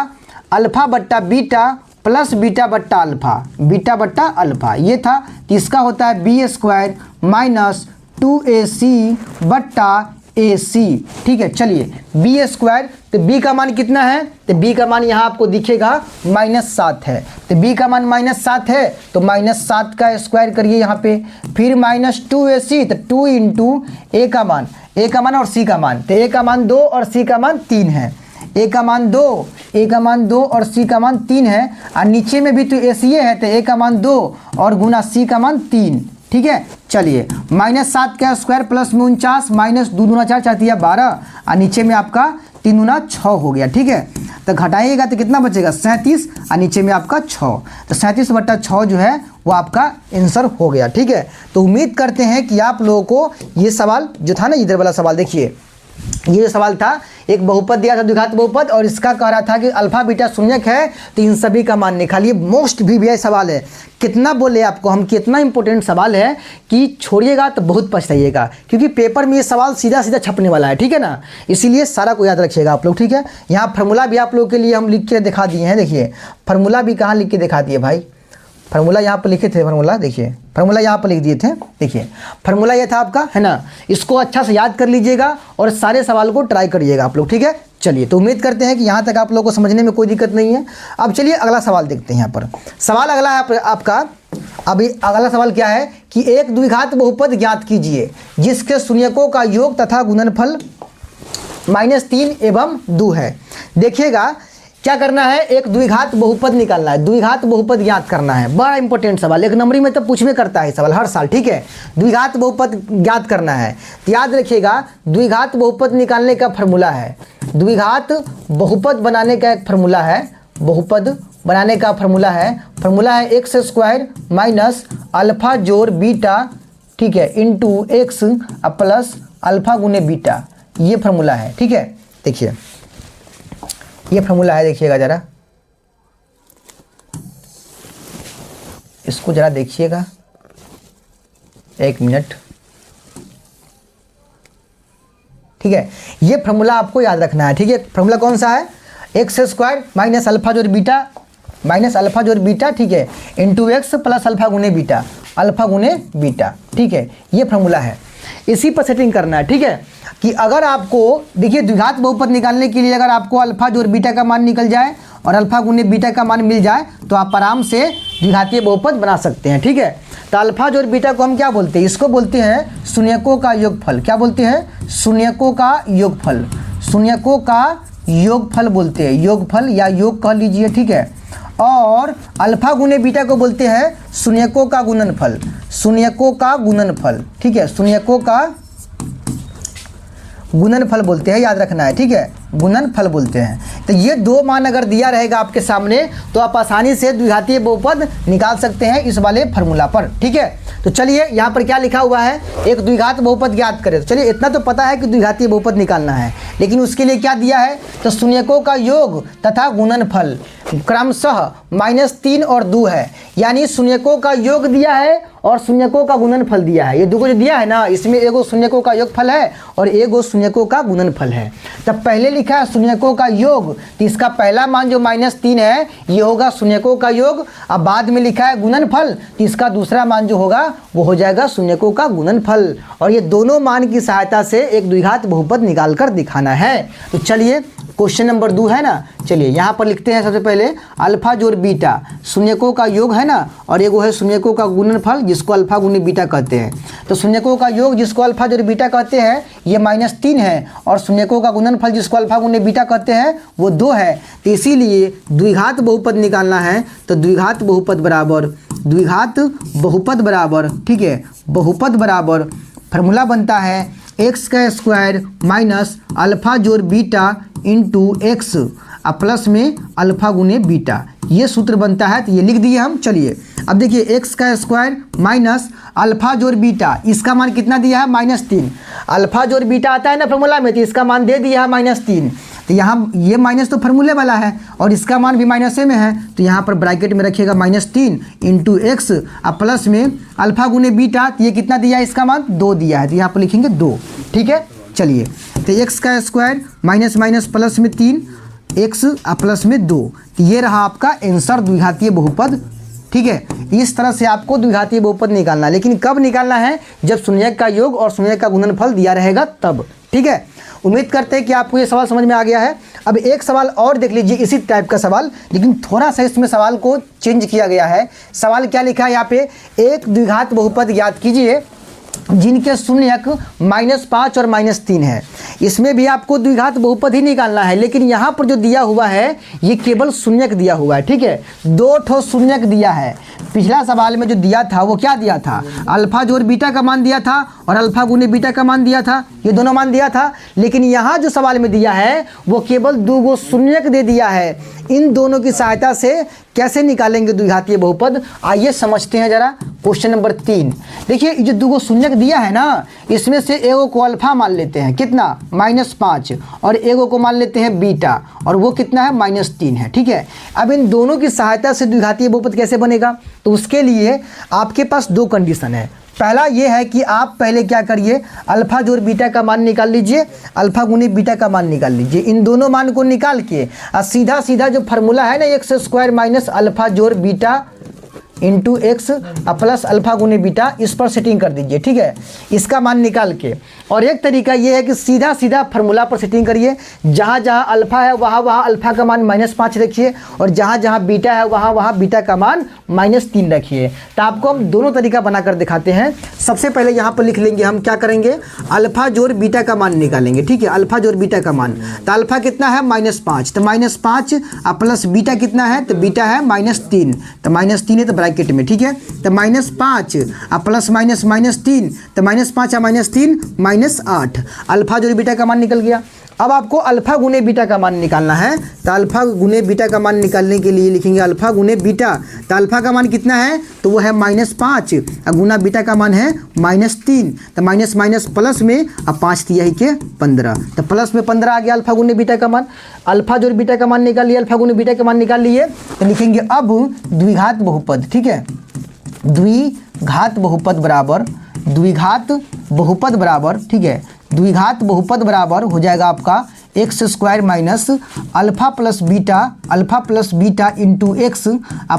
अल्फा बट्टा बीटा प्लस बीटा बट्टा अल्फा, बीटा बट्टा अल्फा ये था। तो इसका होता है बी स्क्वायर माइनस 2ac बट्टा AC, ठीक है। चलिए बी स्क्वायर, तो बी का मान कितना है, तो बी का मान यहाँ आपको दिखेगा -7 है, तो बी का मान -7 है तो -7 का स्क्वायर करिए यहाँ पे, फिर -2ac, तो 2 इंटू ए का मान और सी का मान, तो ए का मान 2 और सी का मान 3 है, ए का मान 2 और सी का मान 3 है, और नीचे में भी तो AC है तो ए का मान 2 और गुना सी का मान 3, ठीक है। चलिए -7 का स्क्वायर प्लस में 49 माइनस 2 दूना 4, 4 तिया 12 और नीचे में आपका 3 दूना 6 हो गया, ठीक है। तो घटाइएगा तो कितना बचेगा 37 और नीचे में आपका 6, तो 37/6 जो है वो आपका आंसर हो गया, ठीक है। तो उम्मीद करते हैं कि आप लोगों को ये सवाल जो था ना, इधर वाला सवाल देखिए, ये जो सवाल था एक बहुपद दिया था द्विघात बहुपद और इसका कह रहा था कि अल्फा बीटा शून्यक है तो इन सभी का मान निकालिए। मोस्ट भी सवाल है, कितना बोले आपको हम, कितना इंपॉर्टेंट सवाल है कि छोड़िएगा तो बहुत पछताइएगा, क्योंकि पेपर में ये सवाल सीधा सीधा छपने वाला है, ठीक है ना, इसीलिए सारा को याद रखिएगा आप लोग, ठीक है। यहाँ फार्मूला भी आप लोगों के लिए हम लिख के दिखा दिए हैं, देखिए फार्मूला भी कहाँ लिख के दिखा दिए भाई, फार्मूला यहाँ पर लिखे थे, फार्मूला देखिए, फार्मूला यहाँ पर लिख दिए थे, देखिए फार्मूला ये था आपका, है ना, इसको अच्छा से याद कर लीजिएगा और सारे सवाल को ट्राई करिएगा आप लोग, ठीक है। चलिए तो उम्मीद करते हैं कि यहाँ तक आप लोगों को समझने में कोई दिक्कत नहीं है। अब चलिए अगला सवाल देखते हैं। यहाँ पर सवाल अगला है आपका, अभी अगला सवाल क्या है कि एक द्विघात बहुपद ज्ञात कीजिए जिसके शून्यकों का योग तथा गुणनफल -3 एवं 2 है। देखिएगा क्या करना है, एक द्विघात बहुपद निकालना है, द्विघात बहुपद ज्ञात करना है, बड़ा इंपॉर्टेंट सवाल, एक नंबरी में तो पूछ में करता है सवाल हर साल, ठीक है। द्विघात बहुपद ज्ञात करना है तो याद रखिएगा द्विघात बहुपद निकालने का फार्मूला है, द्विघात बहुपद बनाने का एक फार्मूला है, बहुपद बनाने का फार्मूला है x² माइनस अल्फा जोड़ बीटा, ठीक है, इंटू x प्लस अल्फा गुने बीटा, ये फार्मूला है, ठीक है। देखिए ये फार्मूला है, देखिएगा जरा, इसको जरा देखिएगा, एक मिनट, ठीक है। ये फार्मूला आपको याद रखना है, ठीक है। फार्मूला कौन सा है, x² माइनस अल्फा जोड़ बीटा, ठीक है, इंटू x प्लस अल्फा गुने बीटा, ठीक है, ये फार्मूला है, इसी पर सेटिंग करना है, ठीक है। कि अगर आपको देखिए द्विघात बहुपद निकालने के लिए अगर आपको अल्फा जोड़ बीटा का मान निकल जाए और अल्फा गुने बीटा का मान मिल जाए तो आप आराम से द्विघातीय बहुपद बना सकते हैं, ठीक है। तो अल्फा जोड़ बीटा को हम क्या बोलते हैं, इसको बोलते हैं शून्यकों का योगफल, क्या बोलते हैं, शून्यकों का योगफल, शून्यकों का योगफल बोलते हैं, योगफल या योग कह लीजिए, ठीक है। और अल्फा गुने बीटा को बोलते हैं शून्यकों का गुणनफल, शून्यकों का गुणनफल, ठीक है, शून्यकों का गुणनफल बोलते हैं, याद रखना है, ठीक है, गुणनफल बोलते हैं। तो ये दो मान अगर दिया रहेगा आपके सामने तो आप आसानी से द्विघातीय बहुपद निकाल सकते हैं इस वाले फार्मूला पर, ठीक है। तो चलिए यहाँ पर क्या लिखा हुआ है, एक द्विघात बहुपद ज्ञात करें। तो चलिए इतना तो पता है कि द्विघातीय बहुपद निकालना है, लेकिन उसके लिए क्या दिया है, तो शून्यकों का योग तथा गुणनफल क्रमशः -3 और 2 है, यानी शून्यकों का योग दिया है और शून्यकों का गुणनफल दिया है। ये दो जो दिया है ना, इसमें एगो शून्यकों का योगफल है और एगो शून्यकों का गुणनफल है। तब पहले लिखा है शून्यकों का योग, तो इसका पहला मान जो -3 है ये होगा शून्यकों का योग। अब बाद में लिखा है गुणनफल, तो इसका दूसरा मान जो होगा वो हो जाएगा शून्यकों का गुणनफल। और ये दोनों मान की सहायता से एक द्विघात बहुपद निकाल कर दिखाना है। तो चलिए क्वेश्चन नंबर 2 है ना। चलिए यहाँ पर लिखते हैं सबसे पहले अल्फा जोड़ बीटा शून्यकों का योग है ना, और एगो है शून्यकों का गुणनफल जिसको अल्फा गुने बीटा कहते हैं। तो शून्यकों का योग जिसको अल्फा जोड़ बीटा कहते हैं ये -3 है, और शून्यकों का गुणनफल जिसको अल्फा गुने बीटा कहते हैं वो 2 है। तो इसीलिए द्विघात बहुपद निकालना है, तो द्विघात बहुपद बराबर ठीक है, बहुपद बराबर फार्मूला बनता है एक्स का स्क्वायर माइनस अल्फा जोड़ बीटा इंटू एक्स प्लस में अल्फा गुने बीटा, ये सूत्र बनता है। तो ये लिख दिए हम। चलिए अब देखिए एक्स का स्क्वायर माइनस अल्फा जोड़ बीटा, इसका मान कितना दिया है -3। अल्फा जोड़ बीटा आता है ना फॉर्मूला में, तो इसका मान दे दिया है -3। तो यहाँ ये माइनस तो फार्मूले वाला है और इसका मान भी माइनस में है, तो यहाँ पर ब्रैकेट में रखिएगा -3 इंटू एक्स प्लस में अल्फा गुने बीटा। तो ये कितना दिया है, इसका मान 2 दिया है, तो यहाँ पर लिखेंगे 2। ठीक है, चलिए तो एक्स का स्क्वायर माइनस माइनस प्लस में 3 एक्स प्लस में 2, तो ये रहा आपका आंसर द्विघातीय बहुपद। ठीक है, इस तरह से आपको द्विघातीय बहुपद निकालना है, लेकिन कब निकालना है, जब शून्यक का योग और शून्यक का गुणनफल दिया रहेगा तब। ठीक है, उम्मीद करते हैं कि आपको ये सवाल समझ में आ गया है। अब एक सवाल और देख लीजिए इसी टाइप का सवाल, लेकिन थोड़ा सा इसमें सवाल को चेंज किया गया है। सवाल क्या लिखा है यहाँ पे, एक द्विघात बहुपद याद कीजिए जिनके शून्यक -5 और -3 है। इसमें भी आपको द्विघात बहुपद ही निकालना है, लेकिन यहाँ पर जो दिया हुआ है ये केवल शून्यक दिया हुआ है। ठीक है, 2 ठो शून्यक दिया है। पिछला सवाल में जो दिया था वो क्या दिया था, अल्फा जोड़ बीटा का मान दिया था और अल्फा गुने बीटा का मान दिया था, ये दोनों मान दिया था। लेकिन यहाँ जो सवाल में दिया है वो केवल 2 शून्यक दे दिया है। इन दोनों की सहायता से कैसे निकालेंगे द्विघातीय बहुपद, आइए समझते हैं जरा। क्वेश्चन नंबर 3 देखिए, ये जो 2 शून्यक दिया है ना, इसमें से एगो को अल्फा मान लेते हैं, कितना -5, और एगो को मान लेते हैं बीटा, और वो कितना है -3 है। ठीक है, अब इन दोनों की सहायता से द्विघातीय बहुपद कैसे बनेगा, तो उसके लिए आपके पास 2 कंडीशन है। पहला ये है कि आप पहले क्या करिए, अल्फा जोड़ बीटा का मान निकाल लीजिए, अल्फा गुने बीटा का मान निकाल लीजिए। इन दोनों मान को निकाल के सीधा सीधा जो फार्मूला है ना, एक्स स्क्वायर माइनस अल्फा जोड़ beta into x plus alpha गुने बीटा, इस पर सेटिंग कर दीजिए। ठीक है, इसका मान निकाल के। और एक तरीका ये है कि सीधा सीधा फार्मूला पर सेटिंग करिए, जहाँ जहाँ अल्फा है वहाँ वहाँ अल्फा का मान -5 रखिए, और जहाँ जहाँ बीटा है वहाँ वहाँ बीटा का मान -3 रखिए। तो आपको हम दोनों तरीका बनाकर दिखाते हैं। सबसे पहले यहाँ पर लिख लेंगे, हम क्या करेंगे, अल्फा जोड़ बीटा का मान निकालेंगे। ठीक है, अल्फा जोड़ बीटा का मान, तो अल्फा कितना है -5, तो -5 प्लस बीटा कितना है, तो बीटा है -3, तो -3 है तो ब्रैकेट में। ठीक है, तो -5 प्लस -3, तो -5 -3 -8, अल्फा जोड़ बीटा का मान निकल गया। अब आपको अल्फा गुने बीटा का मान निकालना है, तो अल्फा गुने बीटा का मान निकालने के लिए लिखेंगे अल्फा गुने बीटा। तो अल्फा का मान कितना है, तो वो है -5, गुना बीटा का मान है -3, तो माइनस माइनस प्लस में अब 5 दिया ही के 15, तो प्लस में 15 आ गया अल्फा गुने बीटा का मान। अल्फा जोड़ बीटा का मान निकाल लिए, अल्फा गुने बीटा का मान निकाल लिए, तो लिखेंगे अब द्विघात बहुपद। ठीक है, द्विघात बहुपद बराबर, द्विघात बहुपद बराबर, ठीक है, द्विघात बहुपद बराबर हो जाएगा आपका x square minus alpha plus beta into x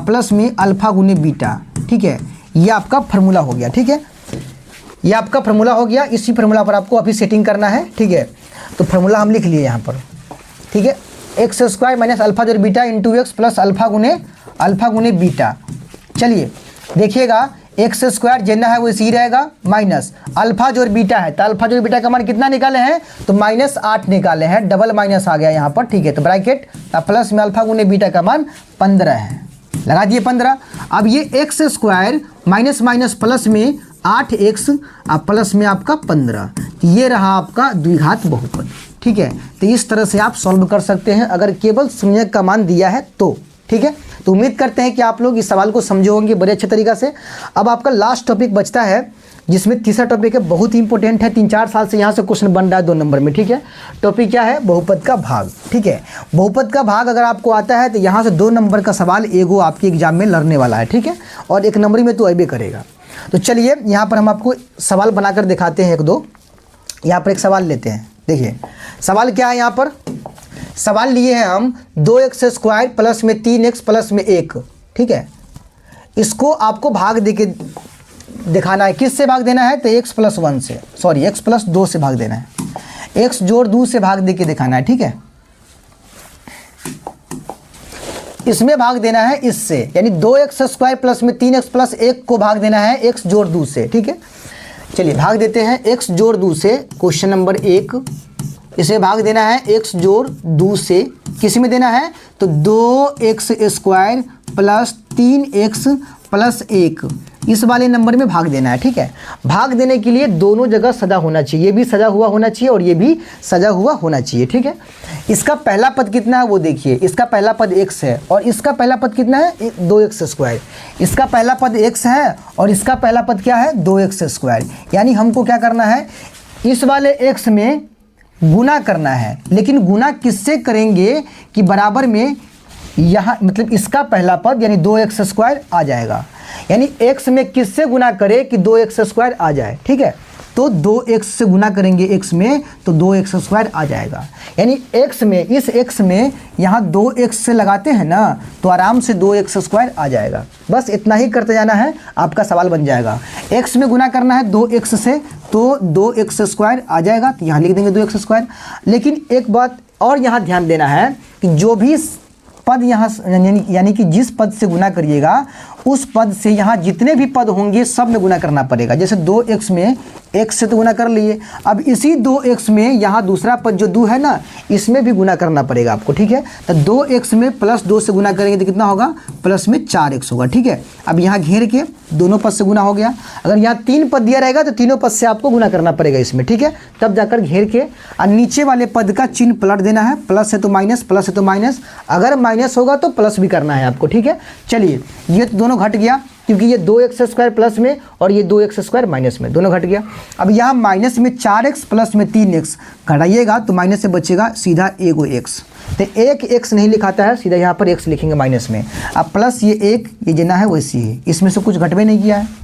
plus में अल्फा गुने बीटा। ठीक है, ये आपका फार्मूला हो गया। ठीक है, ये आपका फार्मूला हो गया। इसी फार्मूला पर आपको अभी सेटिंग करना है। ठीक है, तो फार्मूला हम लिख लिए यहाँ पर। ठीक है, एक्स स्क्वायर माइनस अल्फा जोड़ beta into x plus alpha गुने बीटा। चलिए देखिएगा, एक्स स्क्वायर जितना है वो इसी रहेगा, माइनस अल्फा जोड़ बीटा है, तो अल्फा जोड़ बीटा का मान कितना निकाले हैं, तो -8 निकाले हैं, डबल माइनस आ गया यहाँ पर। ठीक है, तो ब्रैकेट प्लस में अल्फा गुने बीटा का मान 15 है, लगा दिए 15। अब ये x square minus minus plus में 8x प्लस में आपका 15, ये रहा आपका द्विघात बहुपद। ठीक है, तो इस तरह से आप सॉल्व कर सकते हैं अगर केवल शून्यक का मान दिया है तो। ठीक है, तो उम्मीद करते हैं कि आप लोग इस सवाल को समझे होंगे बड़े अच्छे तरीक़ा से। अब आपका लास्ट टॉपिक बचता है, जिसमें तीसरा टॉपिक है, बहुत ही इंपॉर्टेंट है, 3-4 साल से यहाँ से क्वेश्चन बन रहा है 2 नंबर में। ठीक है, टॉपिक क्या है, बहुपद का भाग। ठीक है, बहुपद का भाग अगर आपको आता है तो यहाँ से 2 नंबर का सवाल एगो आपके एग्जाम में लड़ने वाला है। ठीक है, और 1 नंबर में तो अबे करेगा। तो चलिए यहाँ पर हम आपको सवाल बनाकर दिखाते हैं 1-2। यहाँ पर एक सवाल लेते हैं, देखिए सवाल क्या है। यहाँ पर सवाल लिए हैं हम 2x स्क्वायर प्लस में 3x प्लस में 1। ठीक है, इसको आपको भाग दे के दिखाना है। किस से भाग देना है, तो x प्लस 1 से, सॉरी x प्लस 2 से भाग देना है। x जोड़ 2 से भाग दे के दिखाना है। ठीक है, इसमें भाग देना है इससे, यानी 2x² प्लस में 3x प्लस 1 को भाग देना है x जोड़ 2 से। ठीक है, चलिए भाग देते हैं x जोड़ 2 से। क्वेश्चन नंबर 1, इसे भाग देना है x जोड़ 2 से। किस में देना है तो 2x² प्लस 3x प्लस 1 इस वाले नंबर में भाग देना है। ठीक है, भाग देने के लिए दोनों जगह सजा होना चाहिए, ये भी सजा हुआ होना चाहिए और ये भी सजा हुआ होना चाहिए। ठीक है, इसका पहला पद कितना है वो देखिए, इसका पहला पद x है और इसका पहला पद कितना है 2x²। इसका पहला पद x है और इसका पहला पद क्या है 2x²। यानी हमको क्या करना है, इस वाले x में गुना करना है, लेकिन गुना किससे करेंगे कि बराबर में यहाँ मतलब इसका पहला पद यानी 2x² आ जाएगा। यानी x में किससे गुना करे कि 2x² आ जाए। ठीक है, तो 2x से गुना करेंगे x में तो 2x² आ जाएगा। यानी x में, इस x में यहाँ 2x से लगाते हैं ना तो आराम से 2x² आ जाएगा। बस इतना ही करते जाना है, आपका सवाल बन जाएगा। x में गुना करना है 2x से तो 2x² आ जाएगा, तो यहाँ लिख देंगे 2x²। लेकिन एक बात और यहाँ ध्यान देना है कि जो भी पद यहाँ यानी कि जिस पद से गुना करिएगा उस पद से यहाँ जितने भी पद होंगे सब में गुना करना पड़ेगा। जैसे 2x में x से तो गुना कर लिए, अब इसी 2x में यहाँ दूसरा पद जो 2 है ना इसमें भी गुना करना पड़ेगा आपको। ठीक है, तो 2x में प्लस 2 से गुना करेंगे तो कितना होगा, प्लस में 4x होगा। ठीक है, अब यहाँ घेर के दोनों पद से गुना हो गया। अगर यहाँ 3 पद दिया रहेगा तो तीनों पद से आपको गुना करना पड़ेगा इसमें। ठीक है, तब जाकर घेर के और नीचे वाले पद का चिन्ह पलट देना है, प्लस है तो माइनस, प्लस है तो माइनस, अगर माइनस होगा तो प्लस भी करना है आपको। ठीक है, चलिए ये तो दोनों घट गया क्योंकि ये 2x² प्लस में और ये 2x² माइनस में, दोनों घट गया। अब यहाँ माइनस में 4x प्लस में 3x घटाइएगा तो माइनस से बचेगा सीधा एगो x, तो एक x नहीं लिखाता है, सीधा यहाँ पर x लिखेंगे माइनस में। अब प्लस ये 1 ये देना है वैसे ही, इसमें से कुछ घटवे नहीं किया है।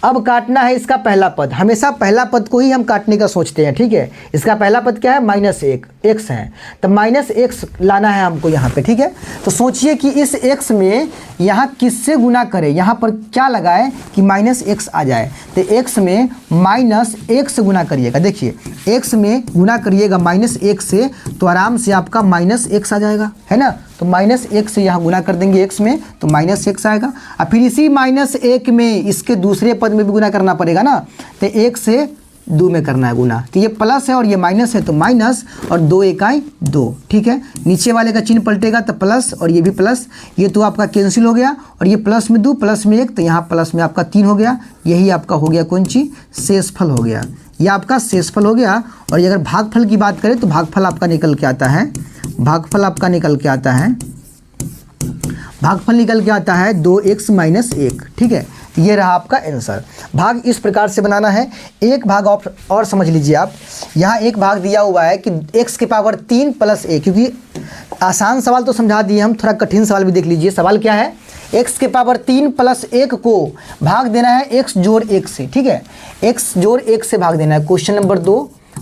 अब काटना है इसका पहला पद, हमेशा पहला पद को ही हम काटने का सोचते हैं। ठीक है, इसका पहला पद क्या है -1 x है, तो -x लाना है हमको यहाँ पे। ठीक है, तो सोचिए कि इस x में यहाँ किससे गुना करें, यहाँ पर क्या लगाए कि -x आ जाए, तो x में -1 से गुना करिएगा। देखिए x में गुना करिएगा -1 से तो आराम से आपका -x आ जाएगा, है ना। तो -1 से यहाँ गुना कर देंगे x में तो -x आएगा। और फिर इसी -1 में इसके दूसरे पद में भी गुना करना पड़ेगा ना, तो 1 से 2 में करना है गुना, तो ये प्लस है और ये माइनस है तो माइनस और 2 एकाई 2। ठीक है, नीचे वाले का चिन्ह पलटेगा तो प्लस और ये भी प्लस, ये तो आपका कैंसिल हो गया और ये प्लस में 2 प्लस में 1 तो यहाँ प्लस में आपका 3 हो गया। यही आपका हो गया कौन चीज़, शेषफल हो गया, ये आपका शेषफल हो गया। और ये अगर भागफल की बात करें तो भागफल आपका निकल के आता है, भागफल आपका निकल के आता है, भागफल निकल के आता है 2x - 1। ठीक है, ये रहा आपका आंसर। भाग इस प्रकार से बनाना है। एक भाग और समझ लीजिए आप, यहाँ एक भाग दिया हुआ है कि x की पावर 3 + 1, क्योंकि आसान सवाल तो समझा दिए हम, थोड़ा कठिन सवाल भी देख लीजिए। सवाल क्या है, x की पावर 3 + 1 को भाग देना है x जोड़ 1 से। ठीक है, x जोड़ 1 से भाग देना है। क्वेश्चन नंबर 2,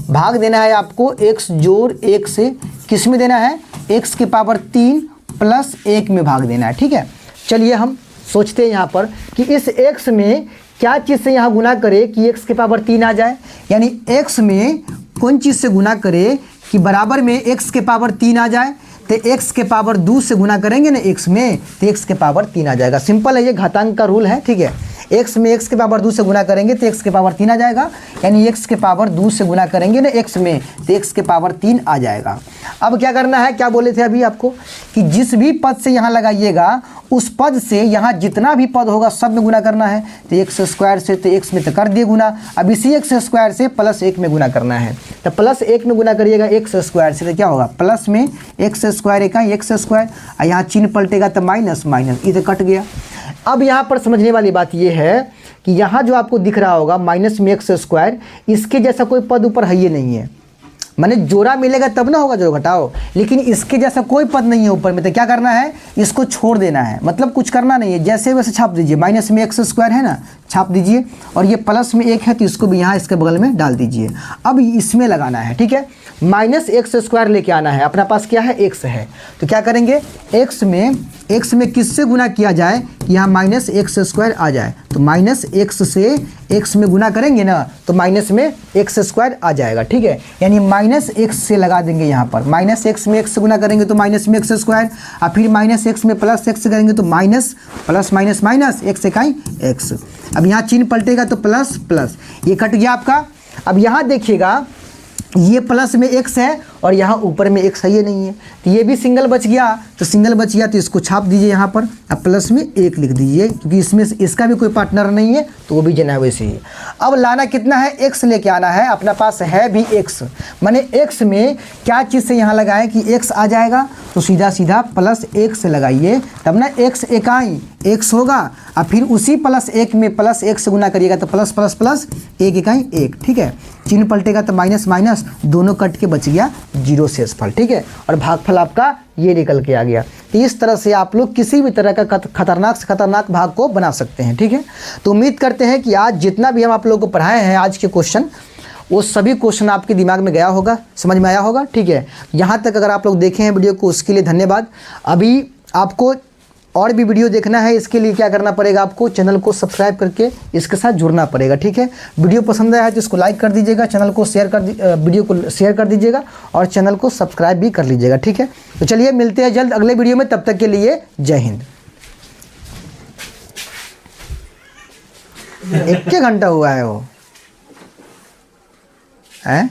भाग देना है आपको x जोड़ 1 से, किस में देना है, x की पावर 3 + 1 में भाग देना है। ठीक है, चलिए हम सोचते हैं यहाँ पर कि इस x में क्या चीज़ से यहाँ गुना करे कि x की पावर 3 आ जाए, यानी x में कौन चीज़ से गुना करे कि बराबर में x की पावर 3 आ जाए, तो x के पावर 2 से गुना करेंगे ना x में तो x के पावर 3 आ जाएगा। सिंपल है, ये घातांक का रूल है। ठीक है, x में x के पावर 2 से गुना करेंगे तो x के पावर 3 आ जाएगा, यानी x के पावर 2 से गुना करेंगे ना x में तो x के पावर 3 आ जाएगा। अब क्या करना है, क्या बोले थे अभी आपको कि जिस भी पद से यहाँ लगाइएगा उस पद से यहाँ जितना भी पद होगा सब में गुना करना है, तो x² से तो x में तो कर दिए गुना, अब इसी x² से +1 में गुना करना है, तो +1 में गुना करिएगा x² से तो क्या होगा, प्लस में x² एक x², और यहाँ चिन्ह पलटेगा तो माइनस माइनस, ये तो कट गया। अब यहाँ पर समझने वाली बात ये है कि यहाँ जो आपको दिख रहा होगा माइनस में x², इसके जैसा कोई पद ऊपर है ही नहीं है, माने जोड़ा मिलेगा तब ना होगा जो घटाओ, लेकिन इसके जैसा कोई पद नहीं है ऊपर में, तो क्या करना है, इसको छोड़ देना है, मतलब कुछ करना नहीं है, जैसे वैसे छाप दीजिए। माइनस में x² है ना, छाप दीजिए, और ये प्लस में 1 है तो इसको भी यहाँ इसके बगल में डाल दीजिए। अब इसमें लगाना है, ठीक है, माइनस एक्स स्क्वायर लेके आना है। अपना पास क्या है, एक्स है, तो क्या करेंगे, एक्स में किससे गुना किया जाए कि यहाँ माइनस एक्स स्क्वायर आ जाए, तो माइनस एक्स से एक्स में गुना करेंगे ना तो माइनस में एक्स स्क्वायर आ जाएगा, ठीक है, यानी माइनस एक्स से लगा देंगे यहाँ पर, माइनस एक्स में एक्स से गुना करेंगे तो माइनस में एक्स स्क्वायर, और फिर माइनस एक्स में प्लस एक्स करेंगे तो minus plus minus minus x इकाई एक्स। अब यहाँ चिन्ह पलटेगा तो प्लस प्लस, ये कट गया आपका। अब यहाँ देखिएगा ये प्लस में एक्स है और यहाँ ऊपर में एक्स है, ये नहीं है, तो ये भी सिंगल बच गया, तो सिंगल बच गया तो इसको छाप दीजिए यहाँ पर, अब प्लस में 1 लिख दीजिए, क्योंकि इसमें इसका भी कोई पार्टनर नहीं है तो वो भी जना वैसे ही। अब लाना कितना है, एक्स लेके आना है, अपना पास है भी एक्स, माने एक्स में क्या चीज़ से यहाँ लगाएं कि एक्स आ जाएगा, तो सीधा सीधा प्लस 1 से लगाइए, तब ना एक्स इकाई एक्स होगा, और फिर उसी प्लस 1 में प्लस 1 से गुना करिएगा तो प्लस प्लस प्लस 1 इकाई 1, ठीक है, चिन्ह पलटेगा तो माइनस माइनस दोनों कट के बच गया 0 शेषफल, ठीक है, और भागफल आपका ये निकल के आ गया। तो इस तरह से आप लोग किसी भी तरह का खतरनाक से खतरनाक भाग को बना सकते हैं, ठीक है। तो उम्मीद करते हैं कि आज जितना भी हम आप लोगों को पढ़ाए हैं आज के क्वेश्चन, वो सभी क्वेश्चन आपके दिमाग में गया होगा, समझ में आया होगा, ठीक है। यहाँ तक अगर आप लोग देखे हैं वीडियो को उसके लिए धन्यवाद। अभी आपको और भी वीडियो देखना है, इसके लिए क्या करना पड़ेगा, आपको चैनल को सब्सक्राइब करके इसके साथ जुड़ना पड़ेगा, ठीक है। वीडियो पसंद आया है तो इसको लाइक कर दीजिएगा, चैनल को वीडियो को शेयर कर दीजिएगा और चैनल को सब्सक्राइब भी कर लीजिएगा, ठीक है। तो चलिए मिलते हैं जल्द अगले वीडियो में, तब तक के लिए जय हिंद। 1 घंटा हुआ है वो है।